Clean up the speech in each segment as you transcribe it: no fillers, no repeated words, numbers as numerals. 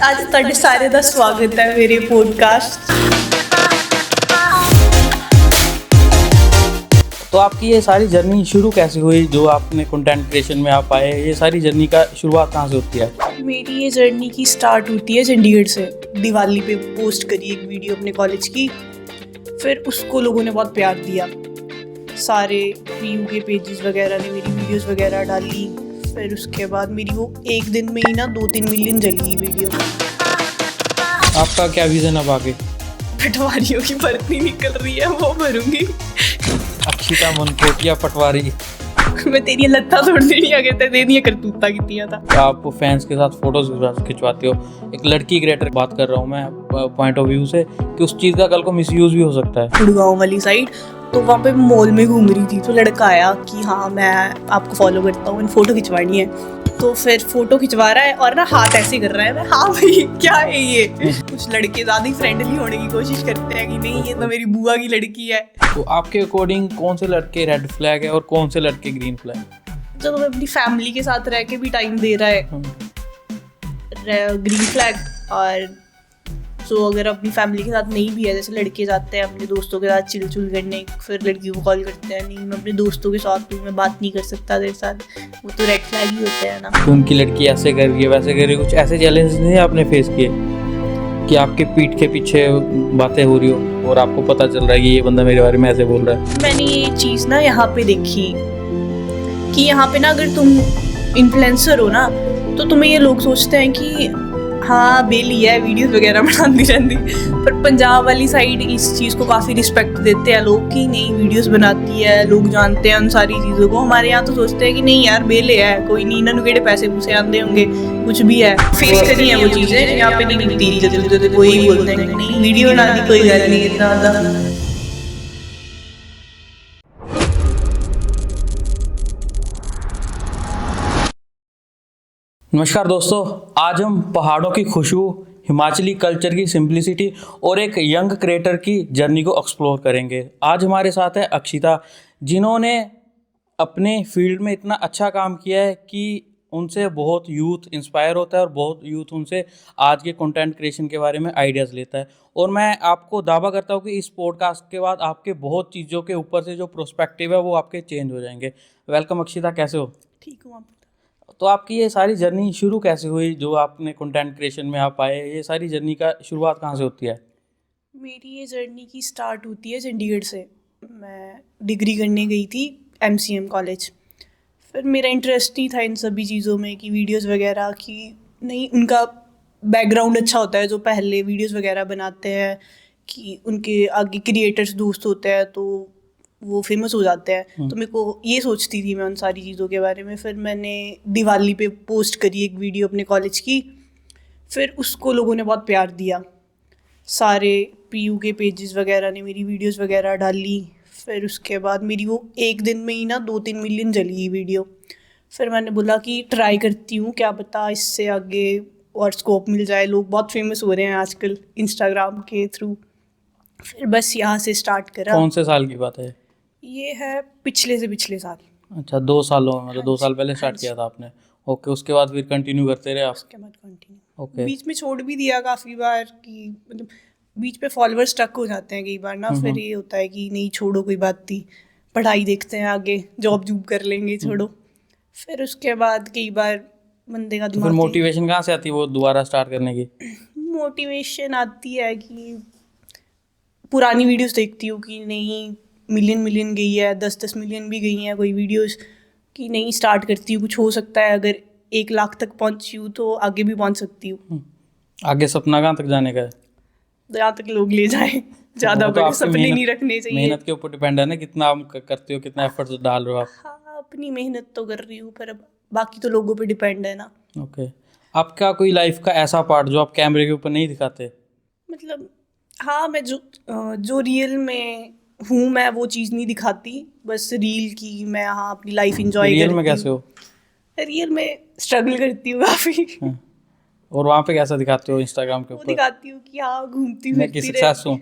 ਅੱਜ ਤੁਹਾਡੇ ਸਾਰੇ ਦਾ ਸਵਾਗਤ ਹੈ ਮੇਰੇ पॉडकास्ट। तो आपकी ये सारी जर्नी शुरू कैसे हुई जो आपने कंटेंट क्रिएशन में आप आए? ये सारी जर्नी का शुरुआत कहाँ से होती है? मेरी ये जर्नी की स्टार्ट होती है चंडीगढ़ से। दिवाली पे पोस्ट करी एक वीडियो अपने कॉलेज की, फिर उसको लोगों ने बहुत प्यार दिया। सारे पीयू के पेजेस वगैरह ने मेरी वीडियोस वगैरह डाली। फिर उसके बाद मेरी वो एक दिन में ही ना 2-3 मिलियन जली वीडियो। आपका क्या विज़न अब आगे? पटवारियों की भर्ती निकल रही है, वो भरूंगी। अक्षिता मनकोटिया पटवारी। मैं तेरी लत्ता तोड़ देनी अगर ते देनी करतूता कितियां था। आप फैंस के साथ फोटोज खिंचवाते हो, एक लड़की क्रिएटर बात कर रहा हूँ मैं पॉइंट ऑफ व्यू से कि उस चीज़ का कल को मिसयूज भी हो सकता है। गुड़गांव वाली साइड तो वहाँ पे मॉल में घूम रही थी, तो लड़का आया कि हाँ मैं आपको फॉलो करता हूँ, फ़ोटो खिंचवानी है। तो फिर फ़ोटो खिंचवा रहा है और ना हाथ ऐसे कर रहा है। मैं हाँ भाई क्या है ये। कुछ लड़के ज़्यादा ही फ्रेंडली होने की कोशिश करते हैं कि नहीं ये तो मेरी बुआ की लड़की है। तो आपके अकॉर्डिंग कौन से लड़के रेड फ्लैग है और कौन से लड़के ग्रीन फ्लैग? जब वो अपनी फैमिली के साथ रह के भी टाइम दे रहा है, ग्रीन फ्लैग। और तो अगर अपनी फैमिली के साथ नहीं भी है, जैसे लड़के जाते हैं अपने दोस्तों के साथ चिल चुल करने, फिर लड़की को कॉल करते हैं नहीं मैं अपने दोस्तों के साथ हूँ, मैं बात नहीं कर सकता तेरे साथ, वो तो रेड फ्लैग ही होता है ना। तो उनकी लड़की ऐसे कर रही है वैसे कर रही है, कुछ ऐसे चैलेंज नहीं आपने फेस किए कि आपके पीठ के पीछे बातें हो रही हो और आपको पता चल रहा है कि ये बंदा मेरे बारे में ऐसे बोल रहा है? मैंने ये चीज़ ना यहाँ पे देखी कि यहाँ पे ना अगर तुम इन्फ्लुएंसर हो ना तो तुम्हें ये लोग सोचते हैं कि हाँ बेली है वीडियोस वगैरह बनाती रहती, पर पंजाब वाली साइड इस चीज़ को काफ़ी रिस्पेक्ट देते हैं लोग कि नहीं वीडियोस बनाती है, लोग जानते हैं उन सारी चीज़ों को। हमारे यहाँ तो सोचते हैं कि नहीं यार बेले है कोई नहीं, इन्होंने केड़े पैसे पूसे आते होंगे, कुछ भी है फेस करी है वो चीज़ें यहाँ पे नहीं मिलती। कोई बोलते हैं नहीं वीडियो बना दी कोई गल नहीं इतना ज़्यादा। नमस्कार दोस्तों, आज हम पहाड़ों की खुशबू, हिमाचली कल्चर की सिंप्लिसिटी और एक यंग क्रिएटर की जर्नी को एक्सप्लोर करेंगे। आज हमारे साथ है अक्षिता, जिन्होंने अपने फील्ड में इतना अच्छा काम किया है कि उनसे बहुत यूथ इंस्पायर होता है और बहुत यूथ उनसे आज के कंटेंट क्रिएशन के बारे में आइडियाज़ लेता है। और मैं आपको दावा करता हूँ कि इस पॉडकास्ट के बाद आपके बहुत चीज़ों के ऊपर से जो प्रोस्पेक्टिव है वो आपके चेंज हो जाएंगे। वेलकम अक्षिता, कैसे हो? ठीक हूँ आप? तो आपकी ये सारी जर्नी शुरू कैसे हुई जो आपने कंटेंट क्रिएशन में आप आए? ये सारी जर्नी का शुरुआत कहाँ से होती है? मेरी ये जर्नी की स्टार्ट होती है चंडीगढ़ से। मैं डिग्री करने गई थी MCM कॉलेज। फिर मेरा इंटरेस्ट नहीं था इन सभी चीज़ों में कि वीडियोस वगैरह की, नहीं उनका बैकग्राउंड अच्छा होता है जो पहले वीडियोस वगैरह बनाते हैं कि उनके आगे क्रिएटर्स दोस्त होते हैं तो वो फेमस हो जाते हैं। तो मेरे को ये सोचती थी मैं उन सारी चीज़ों के बारे में। फिर मैंने दिवाली पे पोस्ट करी एक वीडियो अपने कॉलेज की, फिर उसको लोगों ने बहुत प्यार दिया। सारे पीयू के पेजेस वगैरह ने मेरी वीडियोस वगैरह डाली। फिर उसके बाद मेरी वो एक दिन में ही ना 2-3 मिलियन जली वीडियो। फिर मैंने बोला कि ट्राई करती हूँ, क्या पता इससे आगे और स्कोप मिल जाए, लोग बहुत फेमस हो रहे हैं आजकल इंस्टाग्राम के थ्रू। फिर बस यहाँ से स्टार्ट करा। कौन से साल की बात है? ये है पिछले से पिछले साल। अच्छा, 2 सालों में, मतलब 2 साल पहले हाँ स्टार्ट जी। किया था आपने। ओके, उसके बाद फिर कंटिन्यू करते रहे आप? उसके बाद कंटिन्यू ओके। बीच में छोड़ भी दिया काफ़ी बार कि मतलब बीच पे फॉलोअर्स स्टक हो जाते हैं कई बार ना। फिर ये होता है कि नहीं छोड़ो कोई बात नहीं, पढ़ाई देखते हैं आगे, जॉब जूब कर लेंगे, छोड़ो। फिर उसके बाद कई बार बंदे का तो फिर दिमाग मोटिवेशन कहाँ से आती है वो दोबारा स्टार्ट करने की? मोटिवेशन आती है कि पुरानी वीडियोस देखती हूँ कि नहीं मिलियन गई है, 10-10 मिलियन भी गई हैं कोई वीडियोस, कि नहीं स्टार्ट करती हूँ, कुछ हो सकता है। अगर 1 लाख तक पहुँची हूँ तो आगे भी पहुँच सकती हूँ। आगे सपना कहाँ तक जाने का है? जहाँ तक लोग ले जाएं, ज़्यादा वो तो बड़े आपकी सपने नहीं रखने चाहिए। मेहनत के ऊपर डिपेंड है ना, कितना आप करते हो, कितना एफर्ट डाल रहे हो आप। हाँ अपनी मेहनत तो कर रही हूँ, पर अब बाकी तो लोगों पे डिपेंड है ना। ओके, आपका कोई लाइफ का ऐसा पार्ट जो आप कैमरे के ऊपर नहीं दिखाते? मतलब हाँ मैं जो रियल में हूँ मैं वो चीज़ नहीं दिखाती, बस रील की मैं हाँ अपनी लाइफ इंजॉय करती हूँ। रियल में कैसे हो? रियल में स्ट्रगल करती हूँ काफ़ी। हाँ। और वहाँ पे कैसा दिखाते हो इंस्टाग्राम के वो ऊपर? दिखाती हूँ कि हाँ घूमती मैं कि फिरती सक्सेस हूँ।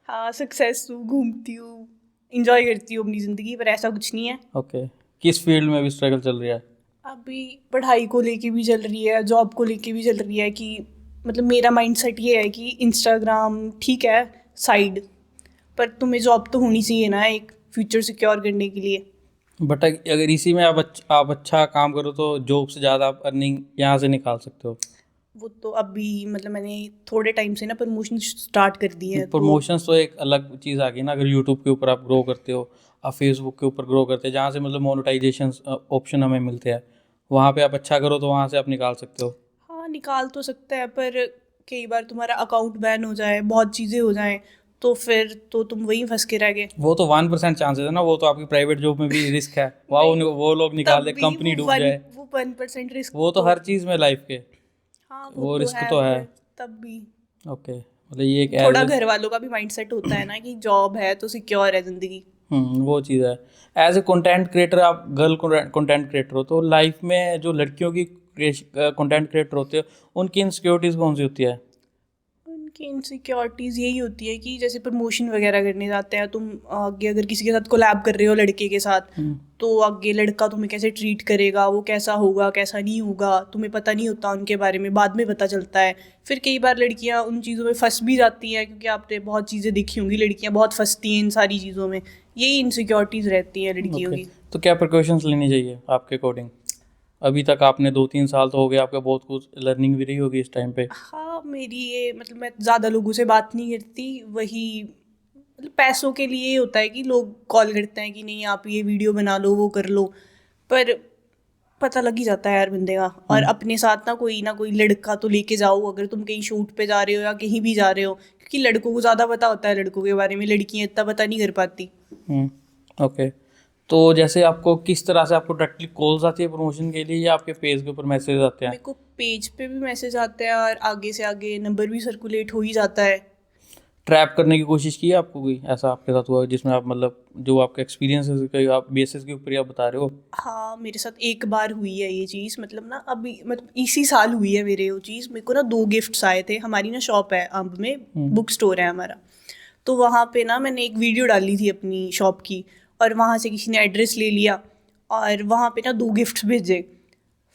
हाँ सक्सेस हूँ, घूमती हूँ, इंजॉय करती हूँ अपनी ज़िंदगी, पर ऐसा कुछ नहीं है। ओके, किस फील्ड में भी स्ट्रगल चल रहा है? अभी पढ़ाई को लेके भी चल रही है, जॉब को लेके भी चल रही है कि मतलब मेरा माइंडसेट ये है कि इंस्टाग्राम ठीक है साइड, पर तुम्हें जॉब तो होनी चाहिए ना एक फ्यूचर सिक्योर करने के लिए। बट अगर इसी में आप अच्छा काम करो तो जॉब से ज़्यादा आप अर्निंग यहाँ से निकाल सकते हो। वो तो अभी मतलब मैंने थोड़े टाइम से ना प्रमोशन स्टार्ट कर दी है, तो प्रमोशंस तो एक अलग चीज़ आ गई ना। अगर यूट्यूब के ऊपर आप ग्रो करते हो, आप फेसबुक के ऊपर ग्रो करते हो, जहाँ से मतलब मोनेटाइजेशन ऑप्शन हमें मिलते हैं, वहाँ पे आप अच्छा करो तो वहाँ से आप निकाल सकते हो। हाँ निकाल तो सकते हैं, पर कई बार तुम्हारा अकाउंट बैन हो जाए, बहुत चीज़ें हो जाएं, तो फिर तो तुम वहीं फंस के रह गए। वो तो 1% चांसेस है ना, वो तो आपकी प्राइवेट जॉब में भी रिस्क है। वो लोग निकाल तब दे, भी कंपनी डूब जाए, वो 1% रिस्क वो तो हर चीज़ में लाइफ के हाँ वो वो तो रिस्क है, तो है। पर तब भी ओके, मतलब ये एक थोड़ा एज घर वालों का भी माइंडसेट होता है ना कि जॉब है तो सिक्योर है जिंदगी। वो चीज़ है। एज ए कंटेंट क्रिएटर, आप गर्ल कंटेंट क्रिएटर हो, तो लाइफ में जो लड़कियों की कंटेंट क्रिएटर होते हैं, उनकी इनसिक्योरिटीज़ कौन सी होती है? उनकी इनसिक्योरिटीज़ यही होती है कि जैसे प्रमोशन वगैरह करने जाते हैं तुम, आगे अगर किसी के साथ कोलैब कर रहे हो लड़के के साथ, तो आगे लड़का तुम्हें कैसे ट्रीट करेगा, वो कैसा होगा कैसा नहीं होगा तुम्हें पता नहीं होता उनके बारे में, बाद में पता चलता है। फिर कई बार लड़कियां उन चीज़ों में फंस भी जाती हैं, क्योंकि आपने बहुत चीज़ें देखी होंगी, लड़कियां बहुत फंसती हैं इन सारी चीज़ों में। यही इनसिक्योरिटीज़ रहती हैं लड़कियों ओके, की। तो क्या प्रिकॉशंस लेनी चाहिए आपके अकॉर्डिंग? अभी तक आपने 2-3 साल तो हो गए, आपका बहुत कुछ लर्निंग भी रही होगी इस टाइम पे। हाँ मेरी ये मतलब मैं ज़्यादा लोगों से बात नहीं करती, वही मतलब पैसों के लिए होता है कि लोग कॉल करते हैं कि नहीं आप ये वीडियो बना लो वो कर लो, पर पता लग ही जाता है यार बंदे का। और अपने साथ ना कोई लड़का तो लेके जाओ अगर तुम कहीं शूट पे जा रहे हो या कहीं भी जा रहे हो, क्योंकि लड़कों को ज़्यादा पता होता है लड़कों के बारे में, लड़कियां इतना पता नहीं कर पाती। ओके, तो जैसे आपको किस तरह से आपको डायरेक्टली कॉल्स आती है प्रमोशन के लिए, या आपके पेज के ऊपर मैसेज आते हैं? मेरे को पेज पे भी मैसेज आते हैं और आगे से आगे नंबर भी सर्कुलेट हो ही जाता है। ट्रैप करने की कोशिश की है आपको, कोई ऐसा आपके साथ हुआ जिसमें आप मतलब जो आपका एक्सपीरियंस है आप बेसिस के ऊपर ही आप बता रहे हो? हाँ मेरे साथ एक बार हुई है ये चीज़, मतलब ना अभी मतलब इसी साल हुई है मेरे वो चीज़। मेरे को ना 2 गिफ्ट्स आए थे, हमारी ना शॉप है अम्ब में, बुक स्टोर है हमारा, तो वहाँ पे ना मैंने एक वीडियो डाली थी अपनी शॉप की, और वहाँ से किसी ने एड्रेस ले लिया और वहाँ पे ना 2 गिफ्ट्स भेजे।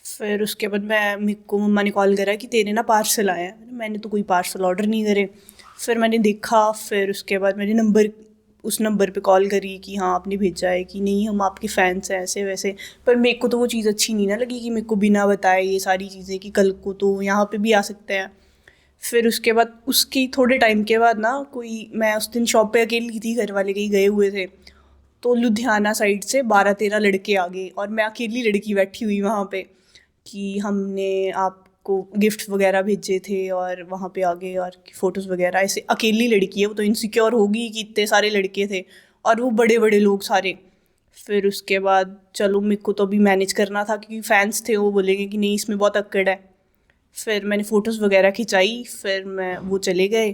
फिर उसके बाद मेरे को मम्मा ने कॉल करा कि तेरे ना पार्सल आया है, मैंने तो कोई पार्सल ऑर्डर नहीं करे। फिर मैंने देखा, फिर उसके बाद मैंने उस नंबर पे कॉल करी कि हाँ आपने भेजा है कि नहीं, हम आपके फैंस हैं ऐसे वैसे। पर मेरे को तो वो चीज़ अच्छी नहीं ना लगी कि मेरे को बिना बताए ये सारी चीज़ें, कि कल को तो यहाँ पे भी आ सकते हैं। फिर उसके बाद उसकी थोड़े टाइम के बाद ना कोई, मैं उस दिन शॉप पे अकेली थी, घर वाले कहीं गए हुए थे, तो लुधियाना साइड से 12-13 लड़के आ गए और मैं अकेली लड़की बैठी हुई वहाँ पे कि हमने आपको गिफ्ट वगैरह भेजे थे और वहाँ पे आ गए और फ़ोटोज़ वगैरह। ऐसे अकेली लड़की है वो, तो इनसिक्योर होगी कि इतने सारे लड़के थे और वो बड़े बड़े लोग सारे। फिर उसके बाद चलो मेरे को तो अभी मैनेज करना था, क्योंकि फैंस थे, वो बोलेंगे कि नहीं इसमें बहुत अक्कड़ है। फिर मैंने फ़ोटोज़ वगैरह खिंचाई, फिर मैं वो चले गए।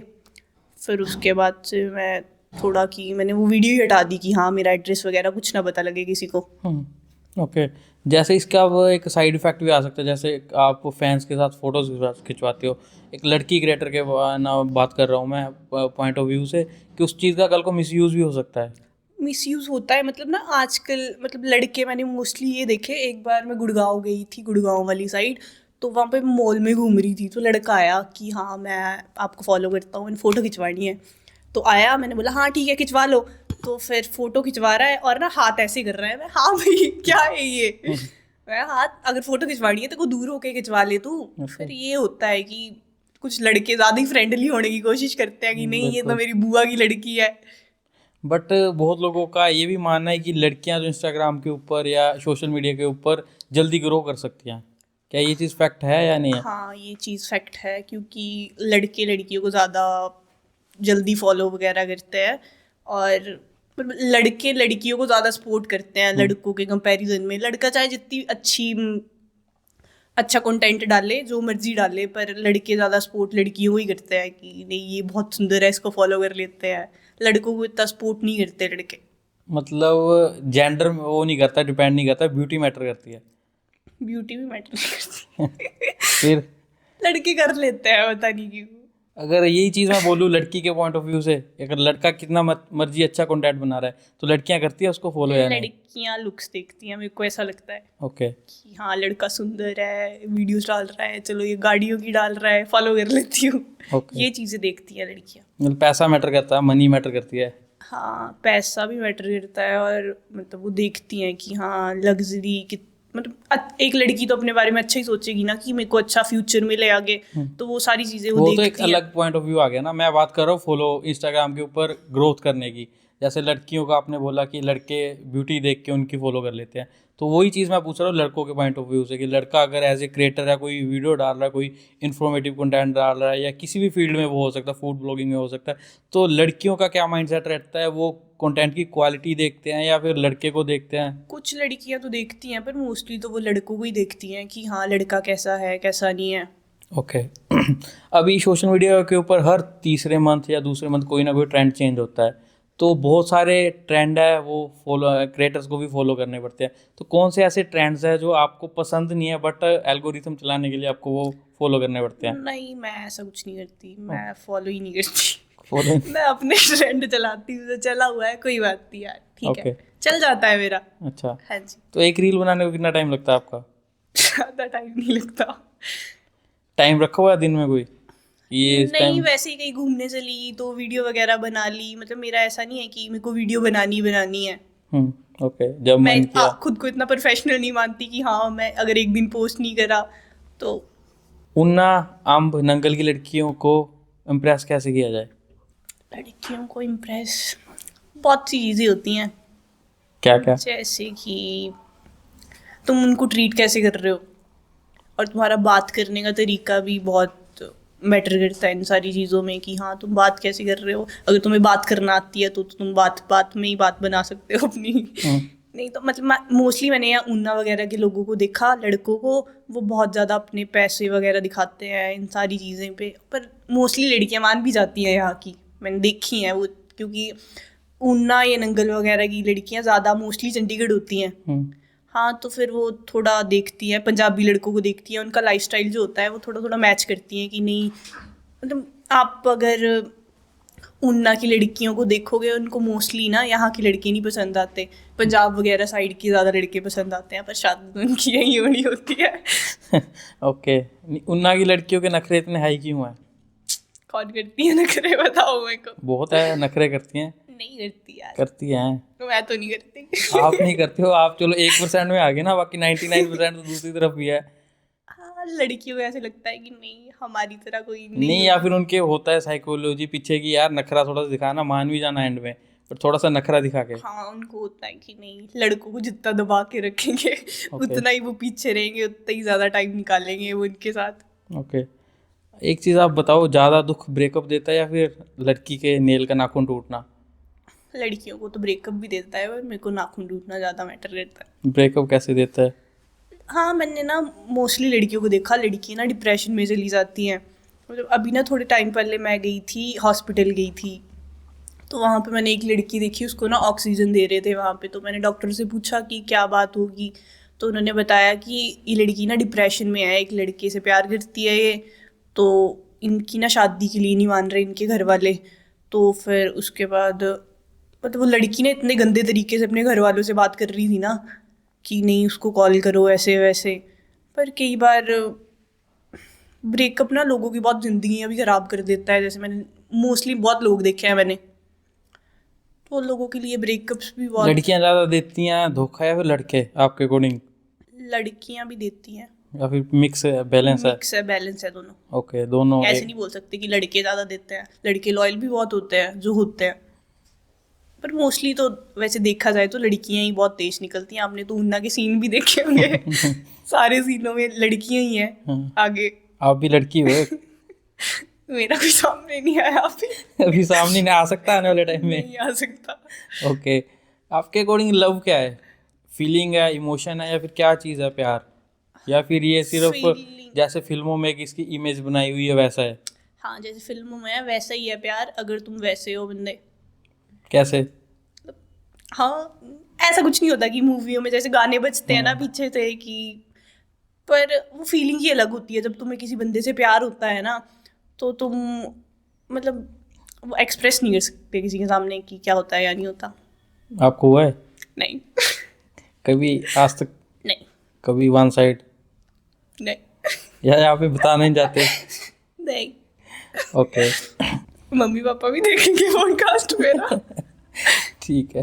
फिर उसके बाद से मैं थोड़ा कि मैंने वो वीडियो ही हटा दी कि हाँ मेरा एड्रेस वगैरह कुछ ना पता लगे किसी को। ओके, जैसे इसका अब एक साइड इफेक्ट भी आ सकता है, जैसे आप फैंस के साथ फोटोज खिंचवाते हो, एक लड़की क्रिएटर के ना बात कर रहा हूँ मैं पॉइंट ऑफ व्यू से, कि उस चीज़ का कल को मिसयूज़ भी हो सकता है। मिसयूज़ होता है, मतलब ना आजकल मतलब लड़के मैंने मोस्टली ये देखे। एक बार मैं गुड़गांव गई थी, गुड़गांव वाली साइड, तो वहाँ पे मॉल में घूम रही थी, तो लड़का आया कि हाँ मैं आपको फॉलो करता हूँ, मैंने फ़ोटो खिंचवानी है। तो आया, मैंने बोला हाँ ठीक है खिंचवा लो। तो फिर फ़ोटो खिंचवा रहा है और ना हाथ ऐसे कर रहा है, मैं हाँ भाई क्या है ये मैं हाथ, अगर फ़ोटो खिंचवानी है तो को दूर होके खिंचवा ले तू। फिर ये होता है कि कुछ लड़के ज़्यादा ही फ्रेंडली होने की कोशिश करते हैं कि नहीं ये तो बिल्कुल। मेरी बुआ की लड़की है। बट बहुत लोगों का ये भी मानना है कि लड़कियां जो इंस्टाग्राम के ऊपर या सोशल मीडिया के ऊपर जल्दी ग्रो कर सकती हैं। क्या ये चीज़ फैक्ट है या नहीं है? हाँ ये चीज़ फैक्ट है, क्योंकि लड़के लड़कियों को ज़्यादा जल्दी फॉलो वगैरह करते हैं, और लड़के लड़कियों को ज़्यादा सपोर्ट करते हैं लड़कों के कंपैरिजन में। लड़का चाहे जितनी अच्छा कंटेंट डाले, जो मर्जी डाले, पर लड़के ज़्यादा सपोर्ट लड़कियों को ही करते हैं कि नहीं ये बहुत सुंदर है इसको फॉलो कर लेते हैं। लड़कों को इतना सपोर्ट नहीं करते लड़के। मतलब जेंडर में वो नहीं करता, डिपेंड नहीं करता, ब्यूटी मैटर करती है। ब्यूटी भी मैटर नहीं करती फिर लड़के कर लेते हैं, पता नहीं क्यों। अगर यही चीज़ मैं बोलूँ लड़की के पॉइंट ऑफ व्यू से, अगर लड़का कितना मर्जी अच्छा कंटेंट बना रहा है तो लड़कियां करती है उसको फॉलो या नहीं? लड़कियां लुक्स देखती हैं, मेरे को ऐसा लगता है ओके, कि हाँ लड़का सुंदर है, वीडियोस डाल रहा है, चलो ये गाड़ियों की डाल रहा है, फॉलो कर लेती हूँ। ओके, ये चीज़ें देखती हैं लड़कियाँ। मतलब पैसा मैटर करता है, मनी मैटर करती है। हाँ पैसा भी मैटर करता है, और मतलब वो देखती हैं कि हाँ लग्जरी कि मतलब एक लड़की तो अपने बारे में अच्छा ही सोचेगी ना कि मेरे को अच्छा फ्यूचर मिले आगे, तो वो सारी चीज़ें वो वो तो एक देखती हैं। अलग पॉइंट ऑफ व्यू आ गया ना, मैं बात कर रहा हूँ फॉलो इंस्टाग्राम के ऊपर ग्रोथ करने की। जैसे लड़कियों का आपने बोला कि लड़के ब्यूटी देख के उनकी फॉलो कर लेते हैं, तो वही चीज़ मैं पूछ रहा हूँ लड़कों के पॉइंट ऑफ व्यू से कि लड़का अगर एज ए क्रिएटर है, कोई वीडियो डाल रहा है, कोई इन्फॉर्मेटिव कंटेंट डाल रहा है, या किसी भी फील्ड में वो हो सकता है, फूड ब्लॉगिंग में हो सकता है, तो लड़कियों का क्या माइंडसेट रहता है? वो कंटेंट की क्वालिटी देखते हैं या फिर लड़के को देखते हैं? कुछ लड़कियां तो देखती हैं, पर मोस्टली तो वो लड़कों को ही देखती हैं कि हाँ लड़का कैसा है कैसा नहीं है। ओके। अभी सोशल मीडिया के ऊपर हर तीसरे मंथ या दूसरे मंथ कोई ना कोई ट्रेंड चेंज होता है, तो बहुत सारे ट्रेंड है वो फॉलो क्रिएटर्स को भी फॉलो करने पड़ते हैं। तो कौन से ऐसे ट्रेंड्स हैं जो आपको पसंद नहीं है बट एल्गोरिथम चलाने के लिए आपको वो फॉलो करने पड़ते हैं? नहीं मैं ऐसा कुछ नहीं करती, मैं फॉलो ही नहीं करती। फॉलो मैं अपने ट्रेंड चलाती हूँ, जो चला हुआ है कोई बात नहीं यार, ठीक है ओके, चल जाता है मेरा। अच्छा। हाँ जी। तो एक रील बनाने को कितना टाइम लगता है आपका? ज़्यादा टाइम नहीं लगता। टाइम रखा हुआ है दिन में कोई, ये इस नहीं टाइम? वैसे ही कहीं घूमने चली तो वीडियो वगैरह बना ली, मतलब मेरा ऐसा नहीं है कि मेरे को वीडियो बनानी है। ओके, जब मैं मन किया। खुद को इतना प्रोफेशनल नहीं मानती कि हाँ मैं अगर एक दिन पोस्ट नहीं करा तो। उन्ना अम्ब नंगल की लड़कियों को इम्प्रेस कैसे किया जाए? लड़कियों को इम्प्रेस बहुत सी चीज़ें होती हैं, क्या क्या? जैसे कि तुम उनको ट्रीट कैसे कर रहे हो, और तुम्हारा बात करने का तरीका भी बहुत मैटर करता है इन सारी चीज़ों में कि हाँ तुम बात कैसे कर रहे हो। अगर तुम्हें बात करना आती है तो तुम बात में ही बात बना सकते हो अपनी। नहीं तो मतलब मोस्टली मैंने यहाँ ऊना वगैरह के लोगों को देखा, लड़कों को वो बहुत ज़्यादा अपने पैसे वगैरह दिखाते हैं इन सारी चीज़ें पे, पर मोस्टली लड़कियाँ मान भी जाती हैं यहाँ की, मैंने देखी हैं वो, क्योंकि ऊना या नंगल वगैरह की लड़कियाँ ज़्यादा मोस्टली चंडीगढ़ होती हैं। हाँ तो फिर वो थोड़ा देखती हैं, पंजाबी लड़कों को देखती हैं, उनका लाइफस्टाइल जो होता है वो थोड़ा थोड़ा मैच करती हैं कि नहीं। मतलब आप अगर ऊना की लड़कियों को देखोगे, उनको मोस्टली ना यहाँ की लड़के नहीं पसंद आते, पंजाब वगैरह साइड की ज़्यादा लड़के पसंद आते हैं, पर शादी तो उनकी यही होनी होती है। ओके, उन्ना की लड़कियों के नखरे इतने हाई क्यों हैं? कौन करती है नखरे, बताओ मेरे को। बहुत है, नखरे करती हैं। नहीं करती यार, करती हैं। मैं तो नहीं करती। आप नहीं करते हो, आप चलो 1% में आ गए ना, बाकी 99% तो दूसरी तरफ भी है। हाँ लड़कियों को ऐसे लगता है कि नहीं हमारी तरह कोई नहीं, नहीं, या फिर उनके होता है साइकोलॉजी पीछे की, यार नखरा थोड़ा सा दिखाना, मान भी जाना एंड में, पर थोड़ा सा नखरा दिखा के। हाँ उनको होता है कि नहीं लड़कों को जितना दबा के रखेंगे उतना ही वो पीछे रहेंगे, उतना ही ज़्यादा टाइम निकालेंगे वो उनके साथ। ओके, एक चीज़ आप बताओ, ज़्यादा दुख ब्रेकअप देता है या फिर लड़की के नेल का नाखून टूटना? लड़कियों को तो ब्रेकअप भी देता है, और मेरे को नाखून टूटना ज़्यादा मैटर करता है। ब्रेकअप कैसे देता है? हाँ मैंने ना मोस्टली लड़कियों को देखा, लड़की ना डिप्रेशन में चली जाती हैं। मतलब अभी ना थोड़े टाइम पहले मैं गई थी, हॉस्पिटल गई थी, तो वहाँ पे मैंने एक लड़की देखी, उसको ना ऑक्सीजन दे रहे थे वहाँ पे, तो मैंने डॉक्टर से पूछा कि क्या बात होगी, तो उन्होंने बताया कि ये लड़की ना डिप्रेशन में है, एक लड़के से प्यार करती है ये, तो इनकी ना शादी के लिए नहीं मान रहे इनके घर वाले। तो फिर उसके बाद मतलब वो लड़की ना इतने गंदे तरीके से अपने घर वालों से बात कर रही थी ना कि नहीं उसको कॉल करो ऐसे वैसे। पर कई बार ब्रेकअप ना लोगों की बहुत ज़िंदगी भी ख़राब कर देता है, जैसे मैंने मोस्टली बहुत लोग देखे हैं मैंने, तो लोगों के लिए ब्रेकअप्स भी बहुत। लड़कियां ज़्यादा देती हैं धोखा या फिर लड़के, आपके अकॉर्डिंग? लड़कियां भी देती हैं, या फिर मिक्स है, बैलेंस है? मिक्स है, बैलेंस है दोनों। ओके, दोनों ऐसे नहीं बोल सकते कि लड़के ज़्यादा देते हैं, लड़के लॉयल भी बहुत होते हैं जो होते हैं, पर मोस्टली तो वैसे देखा जाए तो लड़कियां ही बहुत तेज निकलती हैं। आपने तो उन्ना के सीन भी देखे होंगे सारे सीनों में लड़कियां ही हैं आगे। आप भी लड़की हो? मेरा कोई सामने नहीं आया अभी। अभी सामने नहीं आ सकता आने वाले टाइम में? नहीं आ सकता। ओके, आपके अकॉर्डिंग लव क्या है? फीलिंग है, इमोशन है, या फिर क्या चीज़ है, प्यार, या फिर ये सिर्फ Feeling। जैसे फिल्मों में किसकी इमेज बनाई हुई है वैसा है? हाँ जैसे फिल्मों में है वैसा ही है प्यार, अगर तुम वैसे हो बंदे। कैसे? हाँ ऐसा कुछ नहीं होता कि मूवियों में जैसे गाने बजते हैं ना पीछे से कि, पर वो फीलिंग ही अलग होती है जब तुम्हें किसी बंदे से प्यार होता है ना, तो तुम मतलब वो एक्सप्रेस नहीं कर सकते किसी के सामने कि क्या होता है या नहीं होता। आपको हुआ है नहीं। कभी आज तक? नहीं। कभी वन साइड? नहीं। या यहाँ पे बताना नहीं चाहते? नहीं। ओके मम्मी पापा भी देखेंगे पॉडकास्ट मेरा। ठीक है।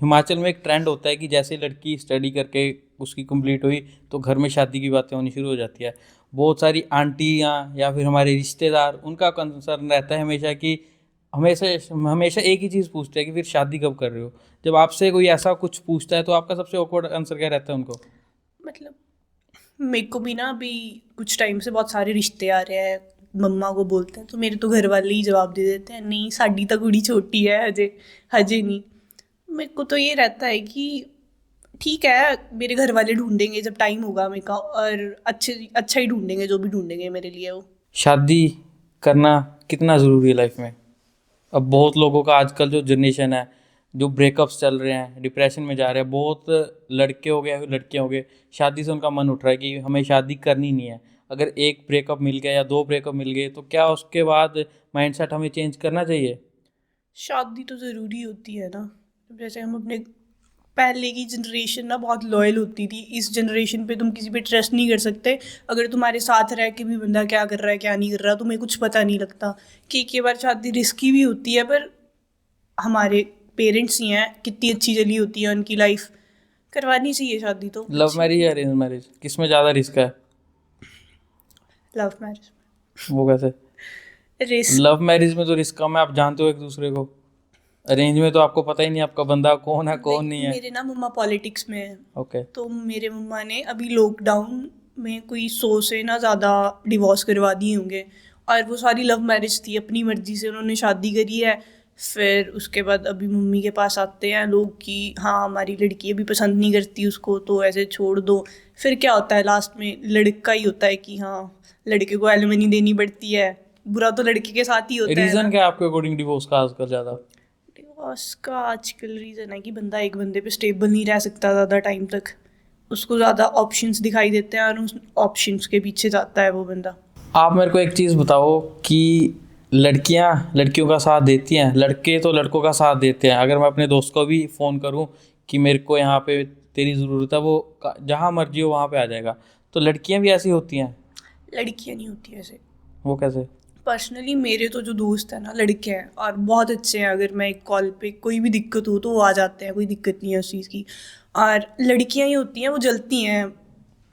हिमाचल में एक ट्रेंड होता है कि जैसे लड़की स्टडी करके उसकी कंप्लीट हुई तो घर में शादी की बातें होनी शुरू हो जाती है। बहुत सारी आंटियाँ या फिर हमारे रिश्तेदार, उनका कंसर्न रहता है हमेशा कि हमेशा हमेशा एक ही चीज़ पूछते हैं कि फिर शादी कब कर रहे हो। जब आपसे कोई ऐसा कुछ पूछता है तो आपका सबसे ऑकवर्ड आंसर क्या रहता है उनको? मतलब मेरे को भी ना अभी कुछ टाइम से बहुत सारे रिश्ते आ रहे हैं, मम्मा को बोलते हैं, तो मेरे तो घर वाले ही जवाब दे देते हैं, नहीं साडी तो कुड़ी छोटी है हजे, हजे नहीं। मेरे को तो ये रहता है कि ठीक है, मेरे घर वाले ढूंढेंगे जब टाइम होगा मेरे का, और अच्छा ही ढूंढेंगे, जो भी ढूंढेंगे मेरे लिए वो। शादी करना कितना ज़रूरी है लाइफ में? अब बहुत लोगों का आजकल जो जनरेशन है, जो ब्रेकअप्स चल रहे हैं, डिप्रेशन में जा रहे हैं, बहुत लड़के हो गए या फिर लड़कियां हो गए, शादी से उनका मन उठ रहा है कि हमें शादी करनी नहीं है। अगर एक ब्रेकअप मिल गया या दो ब्रेकअप मिल गए तो क्या उसके बाद माइंडसेट हमें चेंज करना चाहिए? शादी तो ज़रूरी होती है ना। जैसे हम अपने पहले की जनरेशन ना बहुत लॉयल होती थी, इस जनरेशन पे तुम किसी पे ट्रस्ट नहीं कर सकते। अगर तुम्हारे साथ रह के भी बंदा क्या कर रहा है क्या नहीं कर रहा तुम्हें कुछ पता नहीं लगता। कि कई बार शादी रिस्की भी होती है, पर हमारे पेरेंट्स ही हैं, कितनी अच्छी चली होती है उनकी लाइफ, करवानी चाहिए शादी तो लव अच्छी। मैरिज या अरेंज मैरिज, किस में ज़्यादा रिस्क है? Love marriage. वो कैसे? रिस्क। लव मैरिज में तो रिस्क कम है, आप जानते हो एक दूसरे को। अरेंज में तो आपको पता ही नहीं आपका बंदा कौन है कौन नहीं है। मेरे ना मम्मा पॉलिटिक्स में है, ओके। तो मेरे मम्मा ने अभी लॉकडाउन में कोई 100 से ना ज़्यादा डिवोर्स करवा दिए होंगे, और वो सारी लव मैरिज थी, अपनी मर्जी से उन्होंने शादी करी है। फिर उसके बाद अभी मम्मी के पास आते हैं लोग कि हाँ हमारी लड़की अभी पसंद नहीं करती उसको, तो ऐसे छोड़ दो। फिर क्या होता है लास्ट में लड़का ही होता है कि हाँ लड़के को एलिमनी देनी पड़ती है, बुरा तो लड़के के साथ ही होता है रीज़न ना। क्या है आपके अकॉर्डिंग डिवोर्स का आजकल ज़्यादा? डिवोर्स का आजकल रीज़न है कि बंदा एक बंदे पे स्टेबल नहीं रह सकता ज़्यादा टाइम तक, उसको ज़्यादा ऑप्शंस दिखाई देते हैं और उस ऑप्शंस के पीछे जाता है वो बंदा। आप मेरे को एक चीज़ बताओ कि लड़कियां लड़कियों का साथ देती हैं, लड़के तो लड़कों का साथ देते हैं। अगर मैं अपने दोस्त को भी फ़ोन करूं कि मेरे को यहाँ पे तेरी ज़रूरत है, वो जहाँ मर्जी हो वहाँ पे आ जाएगा। तो लड़कियां भी ऐसी होती हैं? लड़कियाँ नहीं होती ऐसे। वो कैसे? पर्सनली मेरे तो जो दोस्त हैं ना लड़के हैं और बहुत अच्छे हैं, अगर मैं एक कॉल पे कोई भी दिक्कत हो तो वो आ जाते हैं, कोई दिक्कत नहीं है उस चीज़ की। और लड़कियां ही होती हैं वो जलती हैं,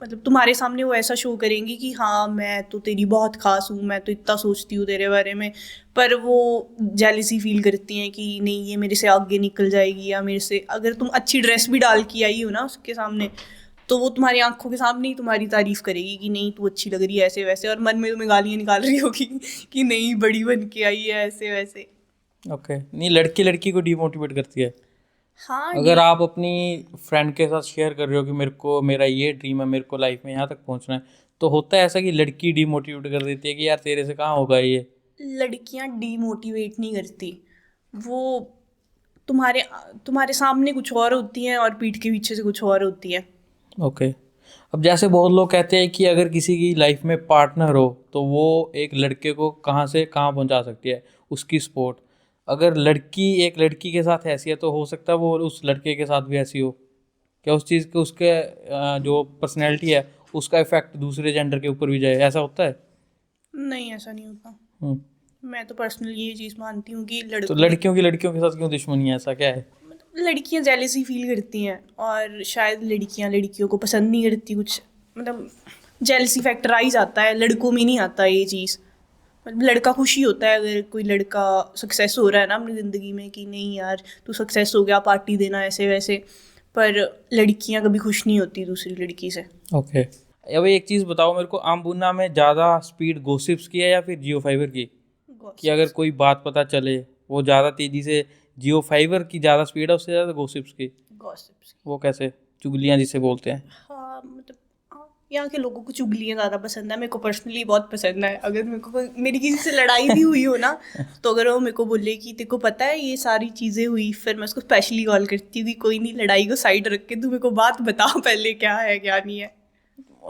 मतलब तुम्हारे सामने वो ऐसा शो करेंगी कि हाँ मैं तो तेरी बहुत खास हूँ, मैं तो इतना सोचती हूँ तेरे बारे में, पर वो जेलिसी फील करती हैं कि नहीं ये मेरे से आगे निकल जाएगी, या मेरे से अगर तुम अच्छी ड्रेस भी डाल के आई हो ना उसके सामने, तो वो तुम्हारी आंखों के सामने ही तुम्हारी तारीफ करेगी कि नहीं तू अच्छी लग रही है ऐसे वैसे, और मन में तुम्हें गालियाँ निकाल रही होगी कि नहीं बड़ी बन के आई है ऐसे वैसे। ओके। नहीं, लड़की लड़की को डिमोटिवेट करती है। हाँ अगर आप अपनी फ्रेंड के साथ शेयर कर रहे हो कि मेरे को मेरा ये ड्रीम है, मेरे को लाइफ में यहाँ तक पहुँचना है, तो होता है ऐसा कि लड़की डिमोटिवेट कर देती है कि यार तेरे से कहाँ होगा ये? लड़कियां डीमोटिवेट नहीं करती, वो तुम्हारे तुम्हारे सामने कुछ और होती हैं और पीठ के पीछे से कुछ और होती हैं। ओके। अब जैसे बहुत लोग कहते हैं कि अगर किसी की लाइफ में पार्टनर हो तो वो एक लड़के को कहाँ से कहाँ पहुँचा सकती है, उसकी सपोर्ट। अगर लड़की एक लड़की के साथ ऐसी है तो हो सकता है वो उस लड़के के साथ भी ऐसी हो। क्या उस चीज़ के उसके जो पर्सनैलिटी है उसका इफेक्ट दूसरे जेंडर के ऊपर भी जाए, ऐसा होता है? नहीं ऐसा नहीं होता। हम्म। मैं तो पर्सनली ये चीज़ मानती हूँ कि तो लड़कियों के साथ क्यों दुश्मनी है, ऐसा क्या है? लड़कियां जेलसी फील करती हैं, और शायद लड़कियां लड़कियों को पसंद नहीं करती कुछ, मतलब जेलसी फैक्टर आ ही जाता है, लड़कों में नहीं आता ये चीज़। मतलब लड़का खुशी होता है अगर कोई लड़का सक्सेस हो रहा है ना अपनी ज़िंदगी में कि नहीं यार तू सक्सेस हो गया पार्टी देना ऐसे वैसे, पर लड़कियां कभी खुश नहीं होती दूसरी लड़की से। ओके। अब एक चीज़ बताओ मेरे को, आमबुना में ज़्यादा स्पीड गॉसिप्स की है या फिर जियो फाइबर की? कि अगर कोई बात पता चले वो ज़्यादा तेज़ी से, जियो फाइबर की ज़्यादा स्पीड है उससे ज़्यादा गॉसिप्स की? गॉसिप्स। वो कैसे? चुगलियाँ जिसे बोलते हैं। हाँ मतलब यहाँ के लोगों को चुगलियाँ ज़्यादा पसंद है, मेरे को पर्सनली बहुत पसंद है। अगर मेरे को मेरी किसी से लड़ाई भी हुई हो ना तो अगर वो मेरे को बोले कि तेरे को पता है ये सारी चीज़ें हुई, फिर मैं उसको स्पेशली कॉल करती हूँ कि कोई नहीं लड़ाई को साइड रख के तू मेरे को बात बता पहले क्या है क्या नहीं है।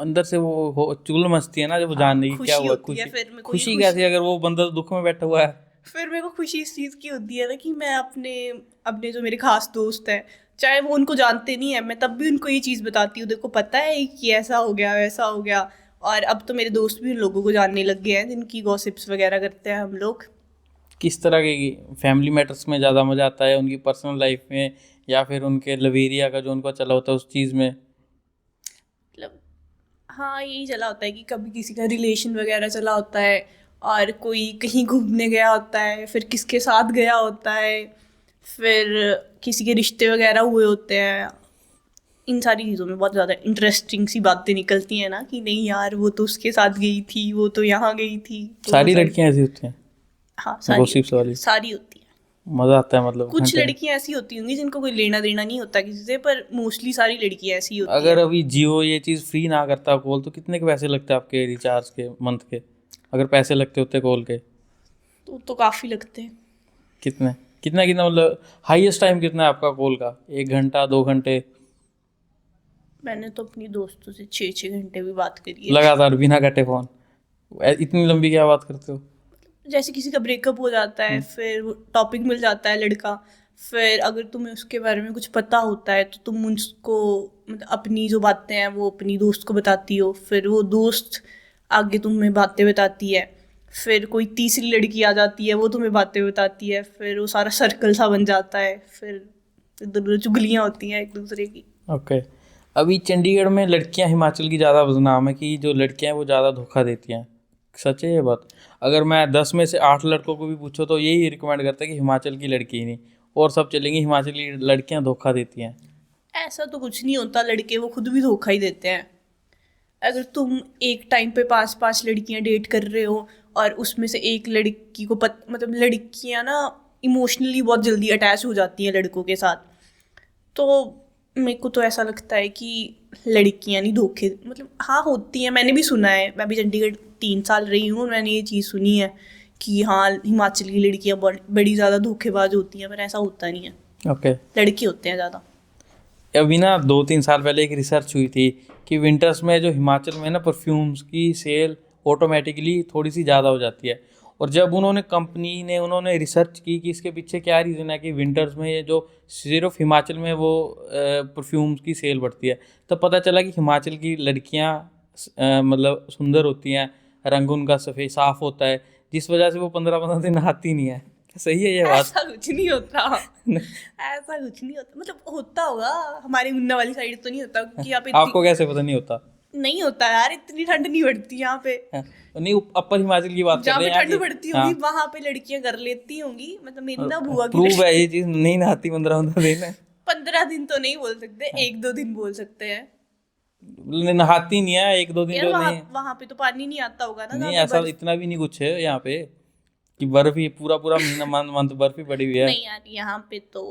अंदर से वो हो चुल मचती है ना, जब वो जानने की क्या खुशी हुआ, होती है, खुशी फिर मेरे को ये खुशी कैसी, अगर वो बंदा तो दुख में बैठा हुआ है। फिर मेरे को खुशी इस चीज़ की होती है ना कि मैं अपने अपने जो मेरे खास दोस्त हैं, चाहे वो उनको जानते नहीं है, मैं तब भी उनको ये चीज़ बताती हूँ, देखो पता है कि ऐसा हो गया वैसा हो गया। और अब तो मेरे दोस्त भी उन लोगों को जानने लग गए हैं जिनकी गॉसिप्स वगैरह करते हैं हम लोग। किस तरह के फैमिली मैटर्स में ज़्यादा मज़ा आता है, उनकी पर्सनल लाइफ में या फिर उनके लवेरिया का जो उनका चला होता है उस चीज़ में? मतलब हाँ, यही चला होता है कि कभी किसी का रिलेशन वगैरह चला होता है, और कोई कहीं घूमने गया होता है, फिर किसके साथ गया होता है, फिर किसी के रिश्ते वगैरह हुए होते हैं। इन सारी चीज़ों में बहुत ज़्यादा इंटरेस्टिंग सी बातें निकलती हैं ना, कि नहीं यार वो तो उसके साथ गई थी, वो तो यहाँ गई थी, तो सारी वो लड़कियां ऐसी होती हैं? हाँ, सारी गॉसिप्स होती हैं, वाली? सारी होती हैं। मज़ा आता है मतलब कुछ घंटे? लड़कियां ऐसी होती होंगी जिनको कोई लेना देना नहीं होता किसी से, पर मोस्टली सारी लड़कियां ऐसी होती अगर हैं। अभी जियो ये चीज़ फ्री ना करता कॉल, तो कितने के पैसे लगते आपके रिचार्ज के मंथ के, अगर पैसे लगते होते कॉल के? तो काफ़ी लगते हैं। कितने कितना कितना मतलब हाईएस्ट टाइम कितना है आपका कॉल का? 1 घंटा, 2 घंटे? मैंने तो अपनी दोस्तों से 6-6 घंटे भी बात करी है। लगातार बिना कटे फ़ोन? इतनी लंबी क्या बात करते हो? जैसे किसी का ब्रेकअप हो जाता है, फिर टॉपिक मिल जाता है लड़का, फिर अगर तुम्हें उसके बारे में कुछ पता होता है तो तुम उसको मतलब अपनी जो बातें हैं वो अपनी दोस्त को बताती हो, फिर वो दोस्त आगे तुम्हें बातें बताती है, फिर कोई तीसरी लड़की आ जाती है वो तुम्हें बातें बताती है, फिर वो सारा सर्कल सा बन जाता है, फिर इधर उधर चुगलियाँ होती हैं एक दूसरे की। ओके। अभी चंडीगढ़ में लड़कियां हिमाचल की ज़्यादा बदनाम है कि जो लड़कियां हैं वो ज़्यादा धोखा देती हैं। सच है ये बात? अगर मैं 10 में से 8 लड़कों को भी पूछो तो यही रिकमेंड करता है कि हिमाचल की लड़की ही नहीं, और सब चलेंगी, हिमाचल की लड़कियां धोखा देती हैं। ऐसा तो कुछ नहीं होता, लड़के वो खुद भी धोखा ही देते हैं। अगर तुम एक टाइम पे 5-5 लड़कियां डेट कर रहे हो और उसमें से एक लड़की को मतलब लड़कियां ना इमोशनली बहुत जल्दी अटैच हो जाती हैं लड़कों के साथ, तो मेरे को तो ऐसा लगता है कि लड़कियां नहीं धोखे मतलब हाँ होती हैं, मैंने भी सुना है, मैं भी चंडीगढ़ 3 साल रही हूँ, मैंने ये चीज़ सुनी है कि हाँ हिमाचल की लड़कियां बड़ी ज़्यादा धोखेबाज होती हैं, पर ऐसा होता नहीं है, ओके। लड़के होते हैं ज़्यादा। अभी ना 2-3 साल पहले एक रिसर्च हुई थी कि विंटर्स में जो हिमाचल में ना परफ्यूम्स की सेल ऑटोमेटिकली थोड़ी सी ज़्यादा हो जाती है। और जब उन्होंने रिसर्च की कि इसके पीछे क्या रीज़न है कि विंटर्स में ये जो सिर्फ हिमाचल में वो परफ्यूम्स की सेल बढ़ती है, तब पता चला कि हिमाचल की लड़कियां मतलब सुंदर होती हैं, रंग उनका सफ़ेद साफ़ होता है, जिस वजह से वो 15-15 दिन नहाती नहीं है। सही है ये बात? ऐसा कुछ नहीं होता, ऐसा कुछ नहीं होता, मतलब होता होगा हमारे मुन्ना वाली साइड तो नहीं होता, क्योंकि यहाँ पे आपको कैसे पता नहीं होता? नहीं होता यार, इतनी ठंड नहीं पड़ती यहाँ पे। हाँ, नहीं अपर हिमाचल की बात कर जहाँ रहे पे हैं ठंड पड़ती होगी वहां पे लड़कियां कर लेती होंगी, मतलब मेरी ना बुआ की प्रूव है ये चीज, नहीं नहाती 15-15 दिन है। 15 दिन तो नहीं बोल सकते, 1-2 दिन बोल सकते हैं नहाती नहीं है 1-2 दिन यार। जो वहां नहीं। वहां पे तो पानी नहीं आता होगा ना नहीं जहाँ पे ऐसा बर्फ। इतना भी नहीं कुछ है यहाँ पे कि बर्फ ही पूरा पूरा महीना मंथ बर्फ ही पड़ी हुई है। नहीं यार, यहाँ पे तो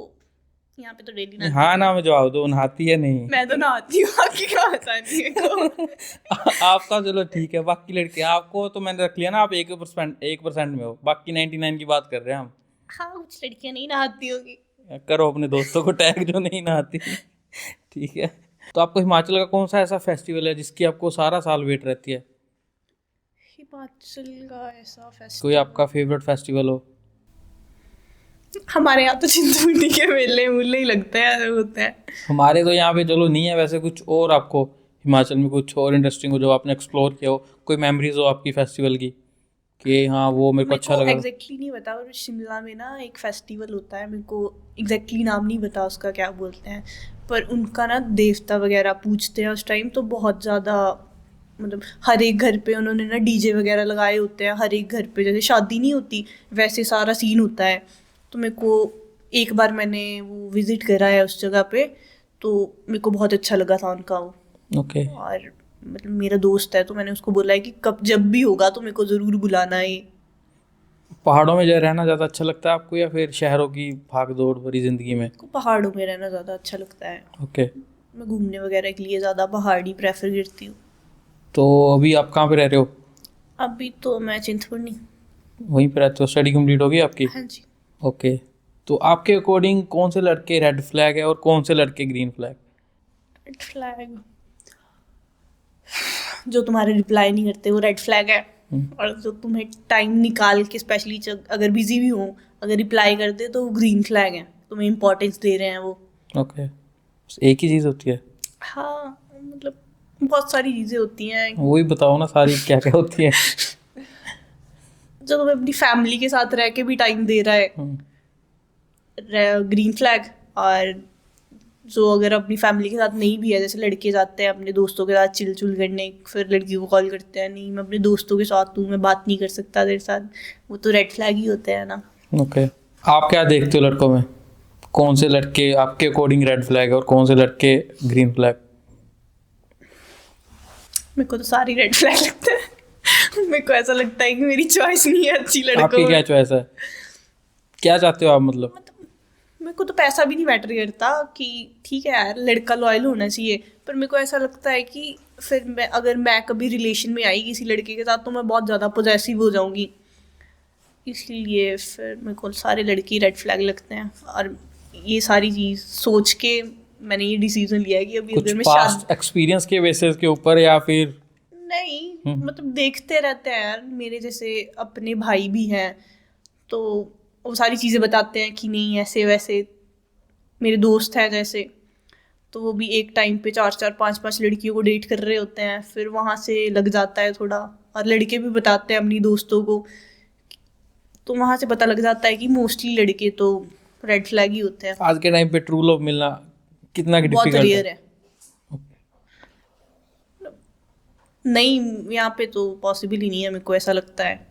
डेली नहाती हाँ हूँ ना में जवाब दो, नहाती है नहीं? मैं तो नहाती हूँ, बाकी का पता नहीं है को। आपका चलो ठीक है, बाकी लड़के आपको तो मैंने रख लिया ना, आप 1% में हो, बाकी 99 की बात कर रहे हैं हम। हाँ, कुछ लड़कियां नहीं नहाती होगी। करो अपने दोस्तों को टैग जो नहीं नहाती। ठीक है। तो आपको हिमाचल का कौन सा ऐसा फेस्टिवल है जिसकी आपको सारा साल वेट रहती है? हिमाचल का ऐसा कोई फेस्टिवल आपका फेवरेट फेस्टिवल हो? हमारे यहाँ तो चिंतपूर्णी के मेले मूले ही लगते हैं, होते हैं। हमारे तो यहाँ पे चलो नहीं है वैसे कुछ, और आपको हिमाचल में कुछ और इंटरेस्टिंग हो जो आपने एक्सप्लोर किया हो, कोई मेमोरीज हो आपकी फेस्टिवल की कि हाँ वो मेरे को अच्छा लगा? एग्जैक्टली नहीं पता, और शिमला में ना एक फेस्टिवल होता है, मेरे को एग्जैक्टली नाम नहीं पता उसका क्या बोलते हैं, पर उनका ना देवता वगैरह पूजते हैं उस टाइम, तो बहुत ज़्यादा मतलब हर एक घर पे उन्होंने ना डीजे वगैरह लगाए होते हैं, हर एक घर पे जैसे शादी नहीं होती वैसे सारा सीन होता है। तो मेरे को एक बार मैंने वो विज़िट करा है उस जगह पे, तो मेरे को बहुत अच्छा लगा था उनका वो। ओके। और मतलब मेरा दोस्त है तो मैंने उसको बोला है कि कब जब भी होगा तो मेरे को ज़रूर बुलाना है। पहाड़ों में रहना ज़्यादा अच्छा लगता है आपको या फिर शहरों की भाग दौड़ भरी ज़िंदगी में? को पहाड़ों में रहना ज़्यादा अच्छा लगता है। ओके। मैं घूमने वगैरह के लिए ज़्यादा पहाड़ ही प्रेफर करती हूँ। तो अभी आप कहाँ पे रह रहे हो? अभी तो मैं चिंतपूर्णी। वहीं पे रहते हो? स्टडी कंप्लीट होगी आपकी? हाँ जी। ओके। तो आपके अकॉर्डिंग कौन से लड़के रेड फ्लैग है और कौन से लड़के ग्रीन फ्लैग? रेड फ्लैग जो तुम्हारे रिप्लाई नहीं करते वो रेड फ्लैग है, और जो तुम्हें टाइम निकाल के स्पेशली अगर बिजी भी हो अगर रिप्लाई करते तो वो ग्रीन फ्लैग है, तुम्हें इम्पोर्टेंस दे रहे हैं वो। ओके, एक ही चीज़ होती है? हाँ मतलब बहुत सारी चीज़ें होती हैं। वही बताओ ना, सारी क्या क्या होती है? जो तुम्हें अपनी फैमिली के साथ रह के भी टाइम दे रहा है, ग्रीन फ्लैग। और जो अगर अपनी फैमिली के साथ नहीं भी है, जैसे लड़के जाते हैं अपने दोस्तों के साथ चिल चुल करने, फिर लड़की को कॉल करते हैं नहीं मैं अपने दोस्तों के साथ हूँ, मैं बात नहीं कर सकता तेरे साथ, वो तो रेड फ्लैग ही होते हैं ना। ओके, आप क्या देखते हो लड़कों में? कौन से लड़के आपके अकॉर्डिंग रेड फ्लैग है और कौन से लड़के ग्रीन फ्लैग? मेरे को तो सारी रेड फ्लैग लगते हैं। मेरे को ऐसा लगता है कि मेरी चॉइस नहीं है अच्छी लड़कों आपकी क्या में। चॉइस है? क्या चाहते हो आप मतलब? मेरे को तो पैसा भी नहीं मैटर करता कि ठीक है यार लड़का लॉयल होना चाहिए, पर मेरे को ऐसा लगता है कि फिर मैं कभी रिलेशन में आई किसी लड़के के साथ तो मैं बहुत ज़्यादा पॉजेसिव हो जाऊंगी, इसलिए फिर मेरे को सारे लड़के रेड फ्लैग लगते हैं। और ये सारी चीज़ सोच के मैंने ये डिसीजन लिया है कि अभी कुछ अगर मैं पास्ट एक्सपीरियंस के बेसिस के ऊपर या फिर? नहीं मतलब देखते रहते हैं यार, मेरे जैसे अपने भाई भी हैं तो वो सारी चीज़ें बताते हैं कि नहीं ऐसे वैसे। मेरे दोस्त हैं जैसे, तो वो भी एक टाइम पे 4-4 5-5 लड़कियों को डेट कर रहे होते हैं, फिर वहाँ से लग जाता है थोड़ा। और लड़के भी बताते हैं अपनी दोस्तों को, तो वहाँ से पता लग जाता है कि मोस्टली लड़के तो रेड फ्लैग ही होते हैं। आज के टाइम पे ट्रू लव मिलना कितना बहुत डिफिकल्ट रेयर है? है। नहीं यहाँ पे तो पॉसिबल ही नहीं है, मेरे को ऐसा लगता है।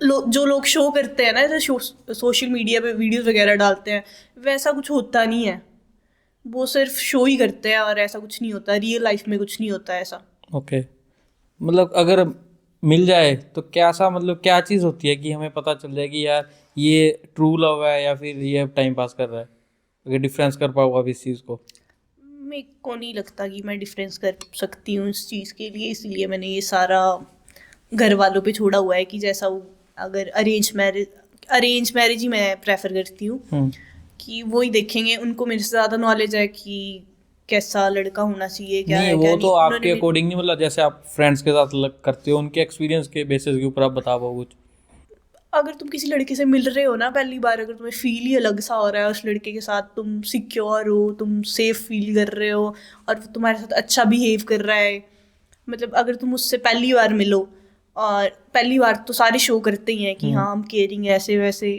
जो लोग शो करते हैं ना, जैसे सोशल मीडिया पे वीडियोस वगैरह डालते हैं, वैसा कुछ होता नहीं है, वो सिर्फ शो ही करते हैं और ऐसा कुछ नहीं होता, रियल लाइफ में कुछ नहीं होता ऐसा। ओके, मतलब अगर मिल जाए तो क्या सा, मतलब क्या चीज़ होती है कि हमें पता चल जाए कि यार ये ट्रू लव है या फिर ये टाइम पास कर रहा है? अगर डिफरेंस कर पाओ आप इस चीज़ को? मेरे को नहीं लगता कि मैं डिफरेंस कर सकती हूँ इस चीज़ के लिए, इसलिए मैंने ये सारा घर वालों पे छोड़ा हुआ है कि जैसा वो, अगर अरेंज मैरिज ही मैं प्रेफर करती हूँ कि वो ही देखेंगे, उनको मेरे से ज़्यादा नॉलेज है कि कैसा लड़का होना चाहिए, क्या नहीं, है वो क्या तो नहीं। आपके अकॉर्डिंग नहीं, मतलब जैसे आप फ्रेंड्स के साथ करते हो उनके एक्सपीरियंस के बेसिस के ऊपर आप बता पाओ कुछ? अगर तुम किसी लड़के से मिल रहे हो ना पहली बार, अगर तुम्हें फील ही अलग सा हो रहा है उस लड़के के साथ, तुम सिक्योर हो, तुम सेफ फील कर रहे हो और वो तुम्हारे साथ अच्छा बिहेव कर रहा है, मतलब अगर तुम उससे पहली बार मिलो, और पहली बार तो सारे शो करते ही हैं कि हाँ हम केयरिंग ऐसे वैसे,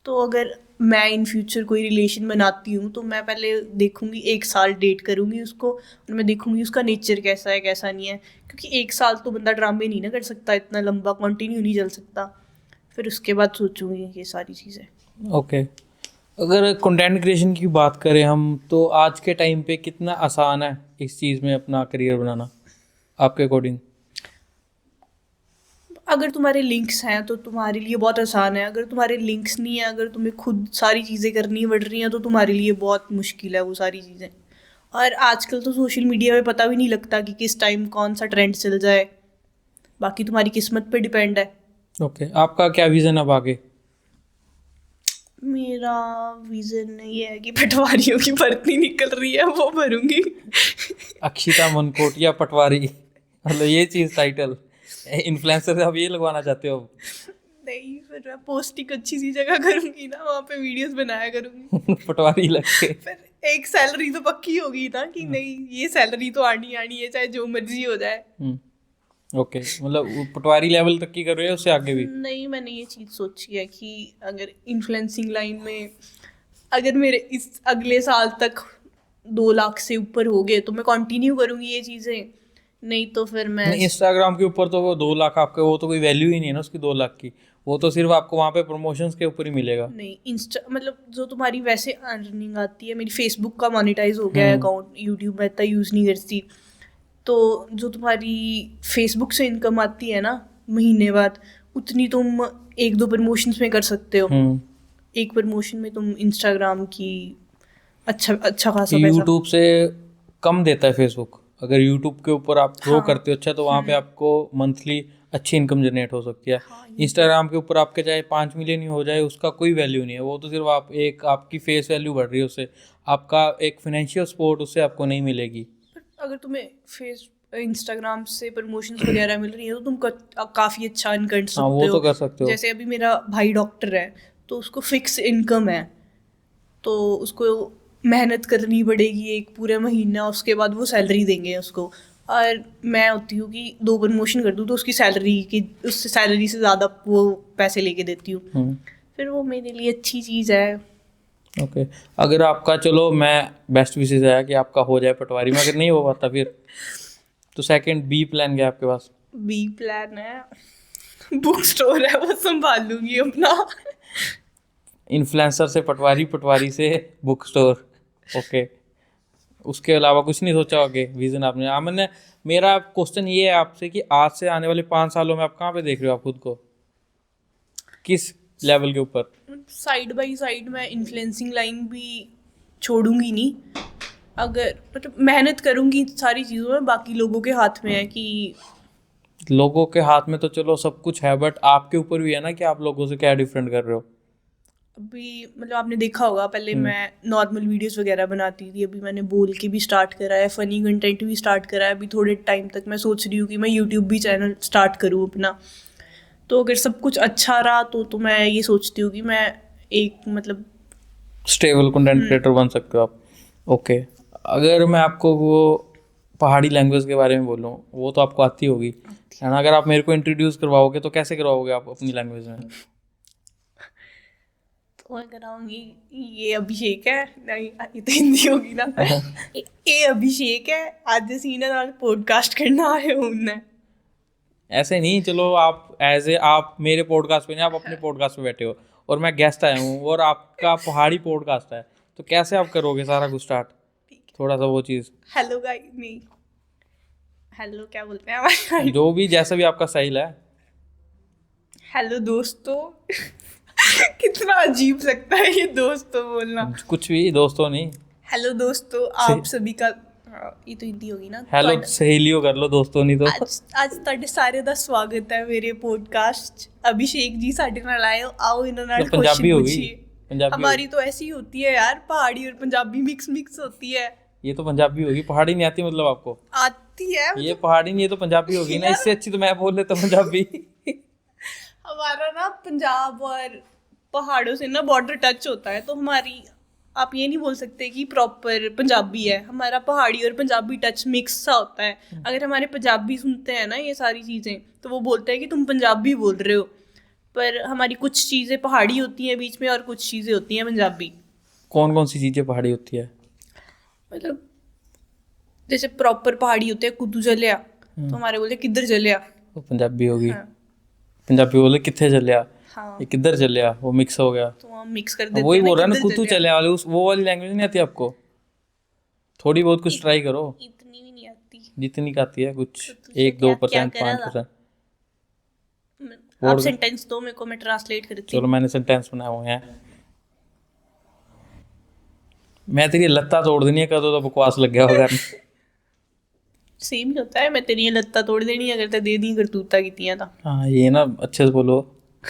तो अगर मैं इन फ्यूचर कोई रिलेशन बनाती हूँ तो मैं पहले देखूंगी, 1 साल डेट करूंगी उसको और मैं देखूंगी उसका नेचर कैसा है कैसा नहीं है, क्योंकि 1 साल तो बंदा ड्रामे नहीं ना कर सकता, इतना लंबा कंटिन्यू नहीं चल सकता। फिर उसके बाद सोचूंगी ये सारी चीज़ें। ओके, अगर कंटेंट क्रिएशन की बात करें हम, तो आज के टाइम पे कितना आसान है इस चीज़ में अपना करियर बनाना आपके अकॉर्डिंग? अगर तुम्हारे लिंक्स हैं तो तुम्हारे लिए बहुत आसान है, अगर तुम्हारे लिंक्स नहीं है, अगर तुम्हें खुद सारी चीज़ें करनी पड़ रही हैं तो तुम्हारे लिए बहुत मुश्किल है वो सारी चीज़ें। और आजकल तो सोशल मीडिया पे पता भी नहीं लगता कि किस टाइम कौन सा ट्रेंड चल जाए, बाकी तुम्हारी किस्मत पे डिपेंड है। ओके, आपका क्या विज़न अब आगे? मेरा विजन ये है कि पटवारियों की भर्ती निकल रही है वो भरूंगी। अक्षिता मनकोट या पटवारी, मतलब ये चीज़ टाइटल इन्फ्लुएंसर से आप ये लगवाना चाहते हो? नहीं, फिर मैं पोस्टिंग अच्छी सी जगह करूंगी ना, वहाँ पे वीडियोस बनाया करूंगी। पटवारी लग के? फिर एक सैलरी तो पक्की होगी ना कि नहीं ये सैलरी तो आनी आनी है चाहे जो मर्जी हो जाए। ओके, मतलब वो पटवारी लेवल तक की कर रहे हो, उससे आगे भी? नहीं, मैंने ये चीज़ सोची है कि अगर इन्फ्लुएंसिंग लाइन में अगर मेरे इस अगले साल तक 2 लाख से ऊपर हो गए तो मैं कंटिन्यू करूँगी ये चीज़ें, नहीं तो फिर मैं इंस्टाग्राम के ऊपर तो वो 2 लाख आपके, वो तो कोई वैल्यू ही नहीं है ना उसकी 2 लाख की, वो तो सिर्फ आपको वहाँ पे प्रमोशंस के ऊपर ही मिलेगा। नहीं इंस्टा मतलब जो तुम्हारी वैसे अर्निंग आती है, मेरी फेसबुक का मोनेटाइज हो गया है अकाउंट, यूट्यूब में इतना यूज़ नहीं करती, तो जो तुम्हारी फेसबुक से इनकम आती है ना महीने बाद, उतनी तुम 1-2 प्रमोशंस में कर सकते हो। एक प्रमोशन में तुम इंस्टाग्राम की अच्छा खासा पैसा। यूट्यूब से कम देता है फेसबुक, अगर यूट्यूब के ऊपर आप ग्रो करते हो अच्छा, तो वहाँ पे आपको मंथली अच्छी इनकम जनरेट हो सकती है। इंस्टाग्राम के ऊपर आपके चाहे 5 मिलियन ही हो जाए, उसका कोई वैल्यू नहीं है, वो तो सिर्फ आप एक आपकी फेस वैल्यू बढ़ रही है उससे, आपका एक फाइनेंशियल सपोर्ट उससे आपको नहीं मिलेगी। अगर तुम्हें इंस्टाग्राम से प्रमोशंस वगैरह मिल रही है तो तुम काफ़ी अच्छा अर्न कर सकते हाँ, वो हो। तो कर सकते हो। जैसे अभी मेरा भाई डॉक्टर है तो उसको फिक्स इनकम है, तो उसको मेहनत करनी पड़ेगी एक पूरे महीना, उसके बाद वो सैलरी देंगे उसको। और मैं होती हूँ कि 2 प्रमोशन कर दूँ तो उसकी सैलरी की, उससे सैलरी से ज़्यादा वो पैसे लेके देती हूँ। फिर वो मेरे लिए अच्छी चीज़ है। ओके, अगर आपका, चलो मैं बेस्ट विशेस है कि आपका हो जाए पटवारी में, अगर नहीं हो पाता फिर तो सेकंड बी प्लान क्या है आपके पास? बी प्लान है बुक स्टोर है, वो संभाल लूंगी अपना। इन्फ्लुएंसर से पटवारी, पटवारी से बुक स्टोर। ओके, उसके अलावा कुछ नहीं सोचा आगे विजन आपने? हाँ, मैंने, मेरा क्वेश्चन ये है आपसे कि आज से आने वाले 5 सालों में आप कहाँ पे देख रहे हो आप खुद को, किस लेवल के ऊपर? साइड बाय साइड मैं इन्फ्लुएंसिंग लाइन भी छोड़ूंगी नहीं, अगर मतलब मेहनत करूंगी सारी चीज़ों में, बाकी लोगों के हाथ में है कि लोगों के हाथ में तो चलो सब कुछ है, बट आपके ऊपर भी है ना कि आप लोगों से क्या डिफरेंट कर रहे हो। अभी मतलब आपने देखा होगा पहले मैं नॉर्मल वीडियोस वगैरह बनाती थी, अभी मैंने बोल के भी स्टार्ट करा है, फ़नी कंटेंट भी स्टार्ट करा है। अभी थोड़े टाइम तक मैं सोच रही हूँ कि मैं यूट्यूब भी चैनल स्टार्ट करूँ अपना। तो अगर सब कुछ अच्छा रहा तो मैं ये सोचती हूँ कि मैं एक मतलब स्टेबल कंटेंट क्रिएटर बन सकते हो आप। ओके, अगर मैं आपको वो पहाड़ी लैंग्वेज के बारे में बोलूँ, वो तो आपको आती होगी है ना? अगर आप मेरे को इंट्रोड्यूस करवाओगे तो कैसे करवाओगे आप अपनी लैंग्वेज में? तो मैं कराऊंगी, ये अभिषेक है, नहीं ये तो हिंदी होगी ना। ये अभिषेक है, आज सीना नाल पॉडकास्ट करना आए हूँ उन्हें। ऐसे नहीं, चलो आप एज ए, आप मेरे पॉडकास्ट पे नहीं, आप अपने पॉडकास्ट पे बैठे हो और मैं गेस्ट आया हूँ और आपका पहाड़ी पॉडकास्ट है, तो कैसे आप करोगे सारा कुछ स्टार्ट? थोड़ा सा वो चीज़, हेलो गाइस, नहीं हेलो क्या बोलते हैं हमारे, जो भी जैसा भी आपका स्टाइल है। हेलो दोस्तों। कितना अजीब लगता है ये दोस्तों बोलना। कुछ भी दोस्तों नहीं, हेलो दोस्तों, आप सभी का, ये तो हिंदी होगी ना। हेलो सहेलियों कर लो, दोस्तों नहीं तो। ਅੱਜ ਤੁਹਾਡੇ ਸਾਰੇ ਦਾ ਸਵਾਗਤ ਹੈ ਮੇਰੇ पॉडकास्ट। अभिषेक जी साढ़े नाल आए हो, आओ इन्होंने नाल तो पंजाबी क्वेश्चन होगी, पूछिए। पंजाबी हमारी तो ऐसी होती है यार, पहाड़ी और पंजाबी मिक्स मिक्स होती है। ये तो पंजाबी होगी, पहाड़ी नहीं आती मतलब आपको? आती है ये पहाड़ी नहीं, ये तो पंजाबी होगी ना, इससे अच्छी तो मैं बोल लेता पंजाबी। हमारा ना पंजाब और पहाड़ों से ना बॉर्डर टच होता है, तो हमारी, आप ये नहीं बोल सकते कि प्रॉपर पंजाबी है, हमारा पहाड़ी और पंजाबी टच मिक्स सा होता है। अगर हमारे पंजाबी सुनते हैं ना ये सारी चीज़ें, तो वो बोलते हैं कि तुम पंजाबी बोल रहे हो, पर हमारी कुछ चीज़ें पहाड़ी होती हैं बीच में और कुछ चीज़ें होती हैं पंजाबी। कौन कौन सी चीज़ें पहाड़ी होती है? मतलब जैसे प्रॉपर पहाड़ी होते हैं, कुद्दू चलिया, तो हमारे बोलते किधर चलिया, वो पंजाबी होगी। हाँ। पंजाबी बोले कित्थे चलिया, हाँ, ये किधर चलिया, वो मिक्स हो गया। तो हम मिक्स कर देते वही हैं बोल रहा है ना, किधर कुतू चलिया। चलिया वाली, उस वो वाली लैंग्वेज नहीं आती आपको? थोड़ी बहुत कुछ ट्राई करो, इतनी भी नहीं आती। जितनी का आती है, कुछ तो तुझे 1-2%, क्या करा 5%। आप सेंटेंस दो मेरे को, मैं ट्रांसलेट करती हूँ। चलो मैंने सेंटेंस बनाए हुए हैं। मैं तेरी लत्ता तोड़ देनी है, कदों तो बकवास लग गया होगा। सेम ही होता है, मैं तेरी लत्ता तोड़ देनी अगर ते दे दी करतूता कीतियां तां। हाँ, ये ना अच्छे से बोलो।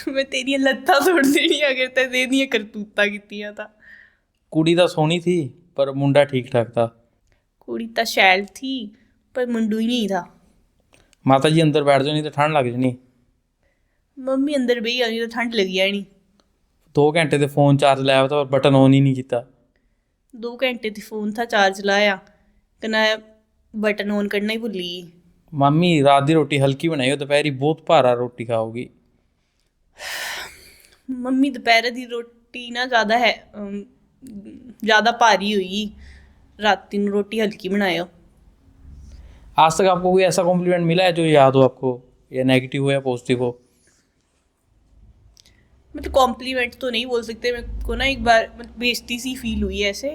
मैं तेरी लत्ता तोड़ देनी अगर ते दे दी करतूता कीतियां तां। कुड़ी तो सोहनी थी पर मुंडा ठीक ठाक था। कुड़ी तां शैल थी पर मुंडू ही नहीं था। माता जी अंदर बैठ जाओ नहीं तो ठंड लग जानी। मम्मी अंदर बेही जानी तो ठंड लगी जानी। 2 घंटे ते फोन चार्ज लाया हुआ था और बटन ऑन ही नहीं किया। 2 घंटे ते फोन था चार्ज लाया, कन्नै बटन ऑन करना ही भुल्ली गेई। मम्मी रात दी रोटी हल्की बनाई हो, दोपहरी बहुत भारा रोटी खाओगी। मम्मी दोपहर दी रोटी ना ज़्यादा है, ज़्यादा भारी हुई, राती नूं रोटी हल्की बनायो। आज तक आपको कोई ऐसा कॉम्प्लीमेंट मिला है जो याद हो आपको, या नेगेटिव हो या पॉजिटिव हो? मतलब कॉम्प्लीमेंट तो नहीं बोल सकते, मेरे को ना एक बार मतलब बेइज्जती सी फील हुई ऐसे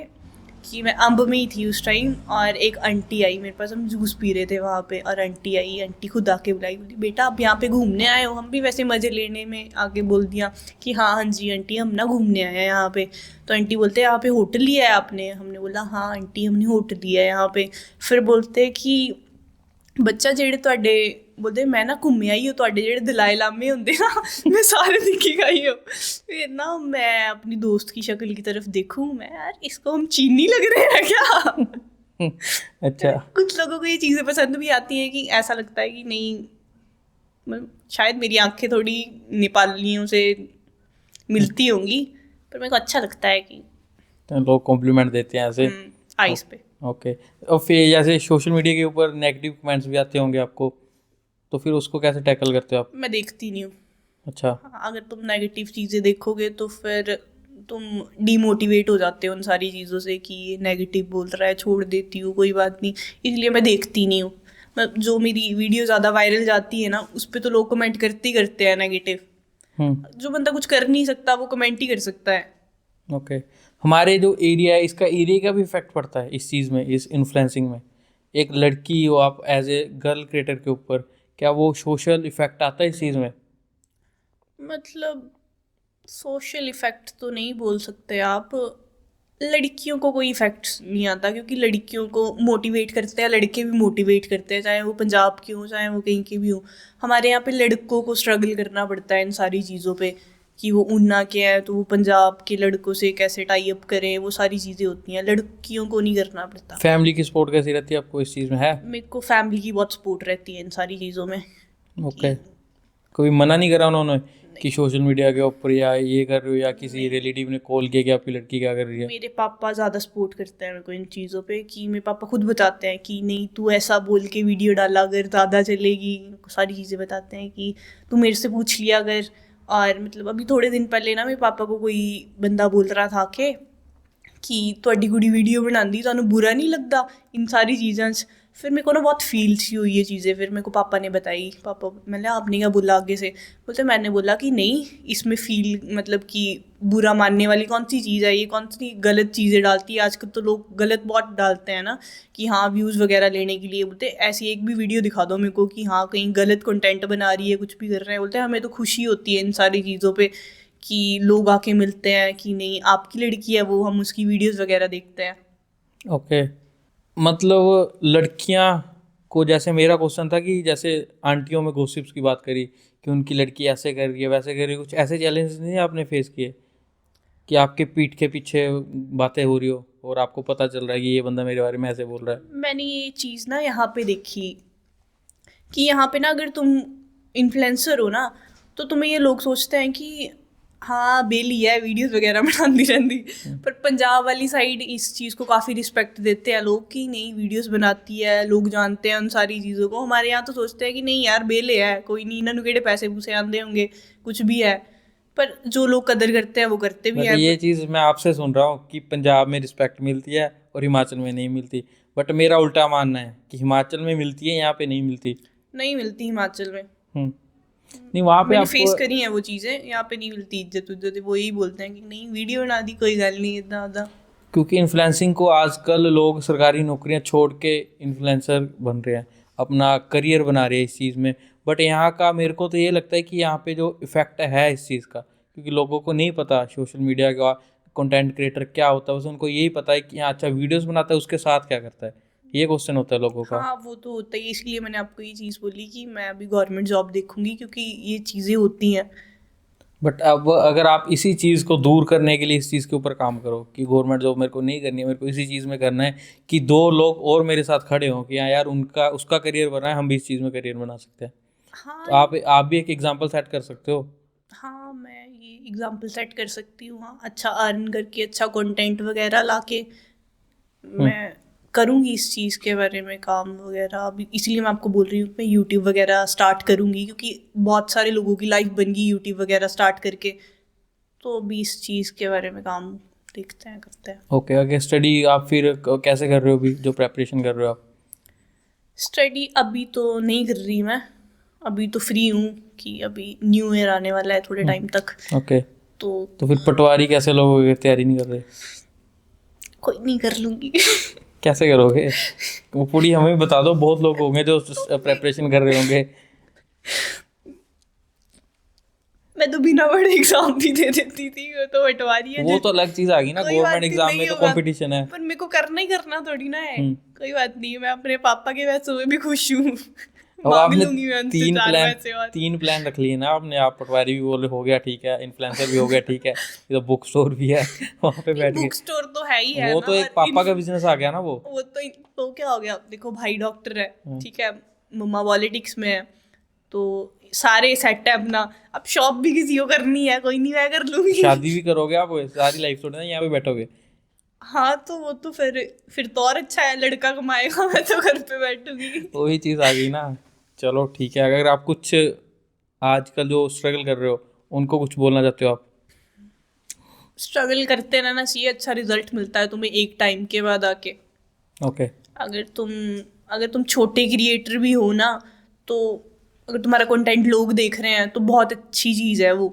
कि मैं अम्ब में ही थी उस टाइम, और एक आंटी आई मेरे पास, हम जूस पी रहे थे वहाँ पे, और आंटी आई, आंटी खुद आके बुलाई, बोली बेटा आप यहाँ पे घूमने आए हो? हम भी वैसे मज़े लेने में आगे बोल दिया कि हाँ हाँ जी आंटी, हम ना घूमने आए हैं यहाँ पे। तो आंटी बोलते हैं यहाँ पे होटल लिया है आपने? हमने बोला हाँ आंटी हमने होटल लिया है यहाँ पे। फिर बोलते कि ਬੱਚਾ ਜਿਹੜੇ ਤੁਹਾਡੇ बोलते मैं ना घूमे आई हो, ਤੁਹਾਡੇ ਜਿਹੜੇ दलाई लामे होंगे ना मैं सारे दिखी गई हो। फिर ना मैं अपनी दोस्त की शक्ल की तरफ देखूं, मैं यार इसको हम चीनी लग रहे हैं क्या? अच्छा। कुछ लोगों को ये चीज़ें पसंद भी आती हैं कि ऐसा लगता है कि नहीं, मतलब शायद मेरी आंखें थोड़ी नेपालियों से मिलती होंगी, पर मेरे को अच्छा लगता है कि तो लोग कॉम्प्लीमेंट देते हैं ऐसे। आइस पे। ओके। और फिर जैसे सोशल मीडिया के ऊपर नेगेटिव कमेंट्स भी आते होंगे आपको, तो फिर उसको कैसे टैकल करते हो आप? मैं देखती नहीं हूँ। अच्छा। अगर तुम नेगेटिव चीज़ें देखोगे तो फिर तुम डीमोटिवेट हो जाते हो उन सारी चीज़ों से कि ये नेगेटिव बोल रहा है, छोड़ देती हूँ, कोई बात नहीं। इसलिए मैं देखती नहीं हूँ। मैं जो मेरी वीडियो ज़्यादा वायरल जाती है ना, उस पर तो लोग कमेंट करते ही करते हैं नेगेटिव। जो बंदा कुछ कर नहीं सकता वो कमेंट ही कर सकता है। ओके। हमारे जो एरिया है, इसका एरिया का भी इफेक्ट पड़ता है इस चीज़ में, इस इन्फ्लुएंसिंग में? एक लड़की हो आप एज ए गर्ल क्रिएटर के ऊपर, क्या वो सोशल इफेक्ट आता है इस चीज़ में? मतलब सोशल इफ़ेक्ट तो नहीं बोल सकते आप। लड़कियों को कोई इफ़ेक्ट नहीं आता, क्योंकि लड़कियों को मोटिवेट करते हैं, लड़के भी मोटिवेट करते हैं, चाहे वो पंजाब के हों चाहे वो कहीं के भी हों। हमारे यहाँ पे लड़कों को स्ट्रगल करना पड़ता है इन सारी चीज़ों पे, कि वो ऊना के हैं तो वो पंजाब के लड़कों से कैसे टाई अप करें, वो सारी चीज़ें होती हैं, लड़कियों को नहीं करना पड़ता। फैमिली की सपोर्ट कैसी रहती है आपको इस चीज़ में, है? मेरे को फैमिली की बहुत सपोर्ट रहती है इन सारी चीज़ों में। ओके। कभी मना नहीं करा उन्होंने कि सोशल मीडिया के ऊपर या ये कर रहे हो, या किसी रिलेटिव ने कॉल किया कि आपकी लड़की क्या कर रही है? मेरे पापा ज़्यादा सपोर्ट करते हैं मेरे को इन चीज़ों पे, कि मेरे पापा खुद बताते हैं कि नहीं तू ऐसा बोल के वीडियो डाला अगर ज़्यादा चलेगी, सारी चीज़ें बताते हैं कि तू मेरे से पूछ लिया अगर। और मतलब अभी थोड़े दिन पहले ना मेरे पापा को कोई बंदा बोल रहा था कि ਤੁਹਾਡੀ कुड़ी वीडियो बनाती ਤੁਹਾਨੂੰ बुरा नहीं लगता इन सारी चीज़ों से। फिर मेरे को ना बहुत फील सी हुई ये चीज़ें। फिर मेरे को पापा ने बताई, पापा मैंने आपने क्या बोला आगे से? बोलते मैंने बोला कि नहीं इसमें फील मतलब कि बुरा मानने वाली कौन सी चीज़ है, ये कौन सी गलत चीज़ें डालती है आजकल तो लोग, गलत बहुत डालते हैं ना कि हाँ व्यूज़ वगैरह लेने के लिए। बोलते ऐसी एक भी वीडियो दिखा दो मेरे को कि हाँ कहीं गलत कंटेंट बना रही है, कुछ भी कर रहे हैं। बोलते हमें तो खुशी होती है इन सारी चीज़ों पे कि लोग आके मिलते हैं कि नहीं आपकी लड़की है वो, हम उसकी वीडियोस वगैरह देखते हैं। ओके। मतलब लड़कियां को, जैसे मेरा क्वेश्चन था कि जैसे आंटियों में गॉसिप्स की बात करी कि उनकी लड़की ऐसे कर रही है वैसे कर रही है, कुछ ऐसे चैलेंज नहीं आपने फेस किए कि आपके पीठ के पीछे बातें हो रही हो और आपको पता चल रहा है कि ये बंदा मेरे बारे में ऐसे बोल रहा है? मैंने ये चीज़ ना यहाँ पे देखी कि यहाँ पे ना अगर तुम इन्फ्लुएंसर हो ना तो तुम्हें ये लोग सोचते हैं कि हाँ बेली है वीडियोस वगैरह बनाती रहती, पर पंजाब वाली साइड इस चीज़ को काफ़ी रिस्पेक्ट देते हैं लोग कि नहीं वीडियोस बनाती है, लोग जानते हैं उन सारी चीज़ों को। हमारे यहाँ तो सोचते हैं कि नहीं यार बेले है, कोई नहीं इन्होंने केड़े पैसे पूसे आते होंगे, कुछ भी है। पर जो लोग कदर करते हैं वो करते भी हैं। ये चीज़ मैं आपसे सुन रहा हूँ कि पंजाब में रिस्पेक्ट मिलती है और हिमाचल में नहीं मिलती, बट मेरा उल्टा मानना है कि हिमाचल में मिलती है, यहाँ पे नहीं मिलती। नहीं मिलती हिमाचल में। नहीं, वहाँ पे मैंने आपको फेस करी है वो चीज़ें, यहाँ पे नहीं मिलती इज्जत उज्जत। वो यही बोलते हैं कि नहीं वीडियो बना दी कोई गल नहीं इतना ज़्यादा। क्योंकि इन्फ्लुएंसिंग को आजकल लोग सरकारी नौकरियां छोड़ के इन्फ्लुएंसर बन रहे हैं, अपना करियर बना रहे हैं इस चीज़ में। बट यहाँ का मेरे को तो ये लगता है कि यहाँ पे जो इफ़ेक्ट है इस चीज़ का, क्योंकि लोगों को नहीं पता सोशल मीडिया का कंटेंट क्रिएटर क्या होता है, बस उनको यही पता है कि हाँ अच्छा वीडियोस बनाता है, उसके साथ क्या करता है, ये क्वेश्चन होता है लोगों का। हाँ वो तो होता ही है, इसलिए मैंने आपको ये चीज़ बोली कि मैं अभी गवर्नमेंट जॉब देखूंगी क्योंकि ये चीज़ें होती हैं। बट अब अगर आप इसी चीज़ को दूर करने के लिए इस चीज़ के ऊपर काम करो कि गवर्नमेंट जॉब मेरे को नहीं करनी है, मेरे को इसी चीज़ में करना है कि दो लोग और मेरे साथ खड़े हों कि हाँ यार उनका उसका करियर बना है, हम भी इस चीज़ में करियर बना सकते हैं, हाँ तो आप भी एक एग्जांपल सेट कर सकते हो। हाँ मैं ये एग्जांपल सेट कर सकती हूँ। हाँ अच्छा अर्न करके अच्छा कंटेंट वगैरह लाके मैं करूँगी इस चीज़ के बारे में काम वगैरह। अभी इसलिए मैं आपको बोल रही हूँ मैं यूट्यूब वगैरह स्टार्ट करूँगी, क्योंकि बहुत सारे लोगों की लाइफ बन गई यूट्यूब वगैरह स्टार्ट करके। तो अभी इस चीज़ के बारे में काम देखते हैं करते हैं। ओके। ओके। स्टडी आप फिर कैसे कर रहे हो अभी, जो प्रेपरेशन कर रहे हो आप? स्टडी अभी तो नहीं कर रही मैं, अभी तो फ्री हूँ कि अभी न्यू ईयर आने वाला है थोड़े टाइम तक। ओके। तो फिर पटवारी कैसे लोगे, तैयारी नहीं कर रहे? कोई नहीं कर लूँगी। कैसे करोगे? वो पूरी हमें बता दो, बहुत लोग होंगे जो प्रेपरेशन कर रहे होंगे। मैं तो बिना बड़े एग्जाम भी दे देती थी, वो तो पटवारी है। वो तो अलग चीज आ गई ना, कोई बात गवर्नमेंट नहीं, एग्जाम में नहीं तो होगा। कंपटीशन है। पर मेरे को करना ही करना थोड़ी ना है। कोई बात नहीं, मैं अपने पापा के पैसों में भी खुश हूँ। अब मांग आपने लूंगी मैं उनसे चार पैसे और। तीन प्लान रख लिए ना आपने, आप पटवारी भी बोले हो गया ठीक है, इन्फ्लुएंसर भी हो गया ठीक है, ये तो बुक स्टोर भी है वहाँ पे बैठ के। बुक स्टोर तो है ही है वो ना। तो एक और पापा का बिजनेस आ गया ना वो। वो तो तो क्या हो गया, देखो भाई डॉक्टर है, ठीक है, मम्मा पॉलिटिक्स में है, तो सारे सेट है अपना, अब शॉप भी किसी को करनी है, कोई नहीं मैं कर लूंगी। शादी भी करोगे आप, सारी लाइफ थोड़ी ना यहाँ पे बैठोगे। हाँ तो वो तो फिर तो और अच्छा है, लड़का कमाएगा, मैं तो घर पे बैठूंगी। वही चीज़ आ गई ना। चलो ठीक है, अगर आप कुछ आजकल जो स्ट्रगल कर रहे हो उनको कुछ बोलना चाहते हो आप? स्ट्रगल करते रहना चाहिए, अच्छा रिजल्ट मिलता है तुम्हें एक टाइम के बाद आके। ओके। अगर तुम अगर तुम छोटे क्रिएटर भी हो ना, तो अगर तुम्हारा कंटेंट लोग देख रहे हैं तो बहुत अच्छी चीज़ है वो,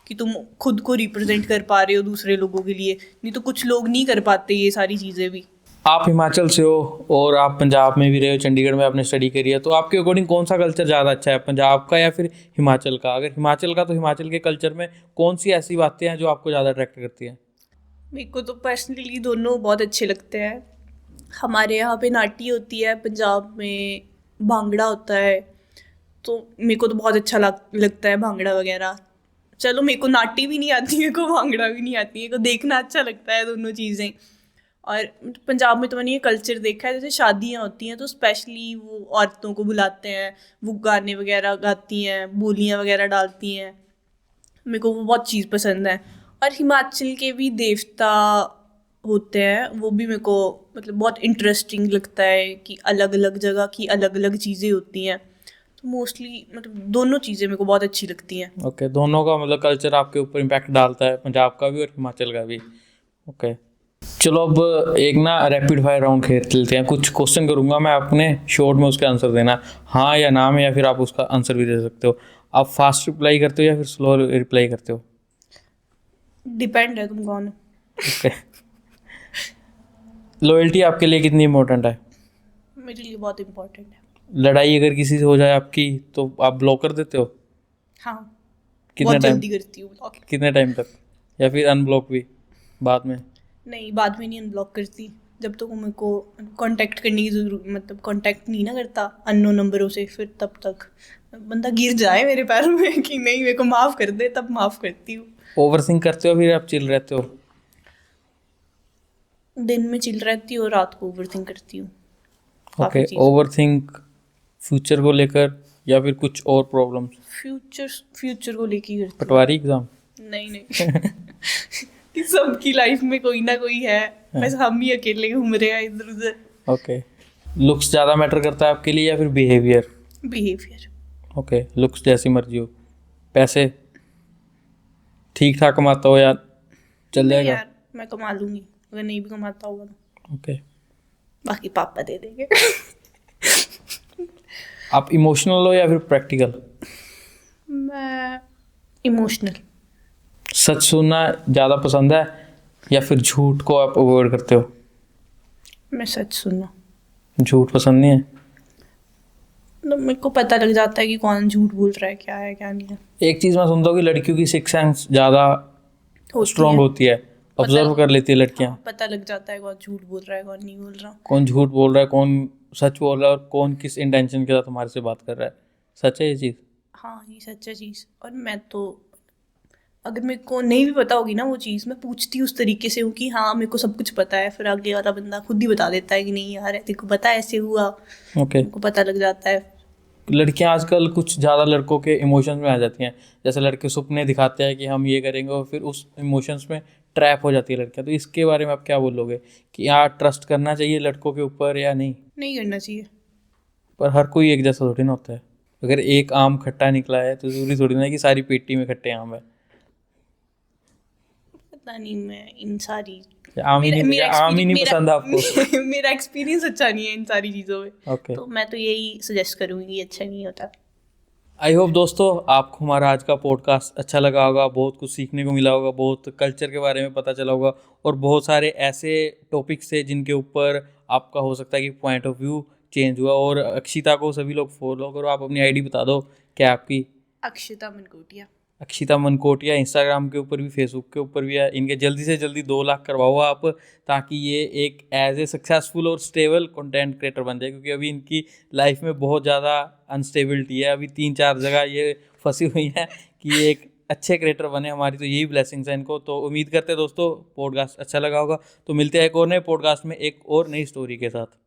कि तुम खुद को रिप्रेजेंट कर पा रहे हो दूसरे लोगों के लिए, नहीं तो कुछ लोग नहीं कर पाते ये सारी चीज़ें भी। आप हिमाचल से हो और आप पंजाब में भी रहे हो, चंडीगढ़ में आपने स्टडी करी है, तो आपके अकॉर्डिंग कौन सा कल्चर ज़्यादा अच्छा है, पंजाब का या फिर हिमाचल का? अगर हिमाचल का, तो हिमाचल के कल्चर में कौन सी ऐसी बातें हैं जो आपको ज़्यादा अट्रैक्ट करती हैं? मेरे को तो पर्सनली दोनों बहुत अच्छे लगते हैं। हमारे यहाँ पे नाटी होती है, पंजाब में भांगड़ा होता है, तो मेरे को तो बहुत अच्छा लगता है भांगड़ा वगैरह। चलो मेरे को नाटी भी नहीं आती, मेरे को भांगड़ा भी नहीं आती, मेरे को देखना अच्छा लगता है दोनों चीज़ें। और पंजाब में तो मैंने ये कल्चर देखा है, जैसे शादियाँ होती हैं तो स्पेशली वो औरतों को बुलाते हैं, वो गाने वगैरह गाती हैं, बोलियाँ वगैरह डालती हैं, मेरे को वो बहुत चीज़ पसंद है। और हिमाचल के भी देवता होते हैं, वो भी मेरे को मतलब बहुत इंटरेस्टिंग लगता है कि अलग अलग जगह की अलग अलग चीज़ें होती हैं, तो मोस्टली मतलब दोनों चीज़ें मेरे को बहुत अच्छी लगती हैं। ओके, दोनों का मतलब कल्चर आपके ऊपर इम्पैक्ट डालता है, पंजाब का भी और हिमाचल का भी। ओके, चलो अब एक ना रैपिड फायर राउंड खेल लेते हैं। कुछ क्वेश्चन करूंगा मैं, आपने शॉर्ट में उसका आंसर देना, हाँ या ना में, या फिर आप उसका आंसर भी दे सकते हो। आप फास्ट रिप्लाई करते हो या फिर स्लो रिप्लाई करते हो? डिपेंड है तुम कौन हो। ओके। लॉयल्टी आपके लिए कितनी इंपॉर्टेंट है? मेरे लिए बहुत इम्पोर्टेंट है। लड़ाई अगर किसी से हो जाए आपकी, तो आप ब्लॉक कर देते हो? हाँ, कितने बहुत टाइम? जल्दी करती हूँ ब्लॉक। कितने टाइम तक? या फिर अनब्लॉक भी बाद में? नहीं, बाद में नहीं अनब्लॉक करती, जब तक वो मेरे को कांटेक्ट करने की जरूरत, मतलब कांटेक्ट नहीं ना करता अननोन नंबरों से, फिर तब तक बंदा गिर जाए मेरे पैरों में कि नहीं मेरे को माफ़ कर दे, तब माफ़ करती हूँ। ओवर थिंक करते हो फिर आप चिल रहते हो? दिन में चिल रहती हूँ, रात को ओवरथिंक करती हूँ। ओके, ओवर थिंक फ्यूचर को लेकर या फिर कुछ और प्रॉब्लम्स? फ्यूचर को लेके करती पटवारी एग्जाम? हूँ। नहीं कि सबकी लाइफ में कोई ना कोई है, बस हम ही अकेले घूम रहे हैं इधर उधर। ओके, लुक्स ज़्यादा मैटर करता है आपके लिए या फिर बिहेवियर? बिहेवियर। ओके, लुक्स जैसी मर्जी हो। पैसे ठीक ठाक कमाता हो या चल नहीं जाएगा? यार, मैं कमा लूंगी, अगर नहीं भी कमाता होगा तो ओके। बाकी पापा दे देंगे। आप इमोशनल हो या फिर प्रैक्टिकल? मैं इमोशनल। सच सुनना ज़्यादा पसंद है या फिर झूठ को आप अवॉइड करते हो? मैं सच सुनना। झूठ पसंद नहीं है? तो मेरे को पता लग जाता है कि कौन झूठ बोल रहा है, क्या है क्या नहीं है। एक चीज़ मैं सुनता हूँ कि लड़कियों की सिक्स सेंस ज़्यादा होती स्ट्रांग है। होती है, ऑब्जर्व कर लेती है लड़कियाँ। पता लग जाता है कौन झूठ बोल रहा है कौन नहीं बोल रहा। कौन झूठ बोल रहा है, कौन सच बोल रहा है, और कौन किस इंटेंशन के साथ हमारे से बात कर रहा है। सच है ये चीज़? हाँ, ये सच्चा चीज़। और मैं तो अगर मेरे को नहीं भी पता होगी ना वो चीज़, मैं पूछती हूँ उस तरीके से हूँ कि हाँ मेरे को सब कुछ पता है, फिर आगे वाला बंदा खुद ही बता देता है कि नहीं यार तेरे को पता है ऐसे हुआ, ओके। मेरे को पता लग जाता है। लड़कियां आजकल कुछ ज़्यादा लड़कों के इमोशंस में आ जाती हैं, जैसे लड़के सपने दिखाते हैं कि हम ये करेंगे और फिर उस इमोशंस में ट्रैप हो जाती है लड़कियां। तो इसके बारे में आप क्या बोलोगे कि यार ट्रस्ट करना चाहिए लड़कों के ऊपर या नहीं? नहीं करना चाहिए। पर हर कोई एक जैसा थोड़ी ना होता है। अगर एक आम खट्टा निकला है तो ज़रूरी थोड़ी ना है कि सारी पेटी में खट्टे आम है। पता नहीं, मैं इन सारी आम ही नहीं, आम ही नहीं पसंद आपको? मेरा एक्सपीरियंस अच्छा नहीं है इन सारी चीज़ों में, ओके। तो मैं तो यही सजेस्ट करूँगी, अच्छा नहीं होता। आई होप दोस्तों आपको हमारा आज का पॉडकास्ट अच्छा लगा होगा, बहुत कुछ सीखने को मिला होगा, बहुत कल्चर के बारे में पता चला होगा, और बहुत सारे ऐसे टॉपिक्स थे जिनके ऊपर आपका हो सकता है कि पॉइंट ऑफ व्यू चेंज हुआ। और अक्षिता को सभी लोग फॉलो करो। आप अपनी आईडी बता दो क्या आपकी? अक्षिता मनकोटिया। अक्षिता मनकोटिया। इंस्टाग्राम के ऊपर भी, फेसबुक के ऊपर भी है। इनके जल्दी से जल्दी 2 लाख करवाओ आप, ताकि ये एक एज ए सक्सेसफुल और स्टेबल कंटेंट क्रिएटर बन जाए, क्योंकि अभी इनकी लाइफ में बहुत ज़्यादा अनस्टेबिलिटी है। अभी 3-4 जगह ये फंसी हुई हैं कि ये एक अच्छे क्रिएटर बने। हमारी तो यही ब्लेसिंग्स है इनको। तो उम्मीद करते हैं दोस्तों पॉडकास्ट अच्छा लगा होगा। तो मिलते हैं एक और नए पॉडकास्ट में एक और नई स्टोरी के साथ।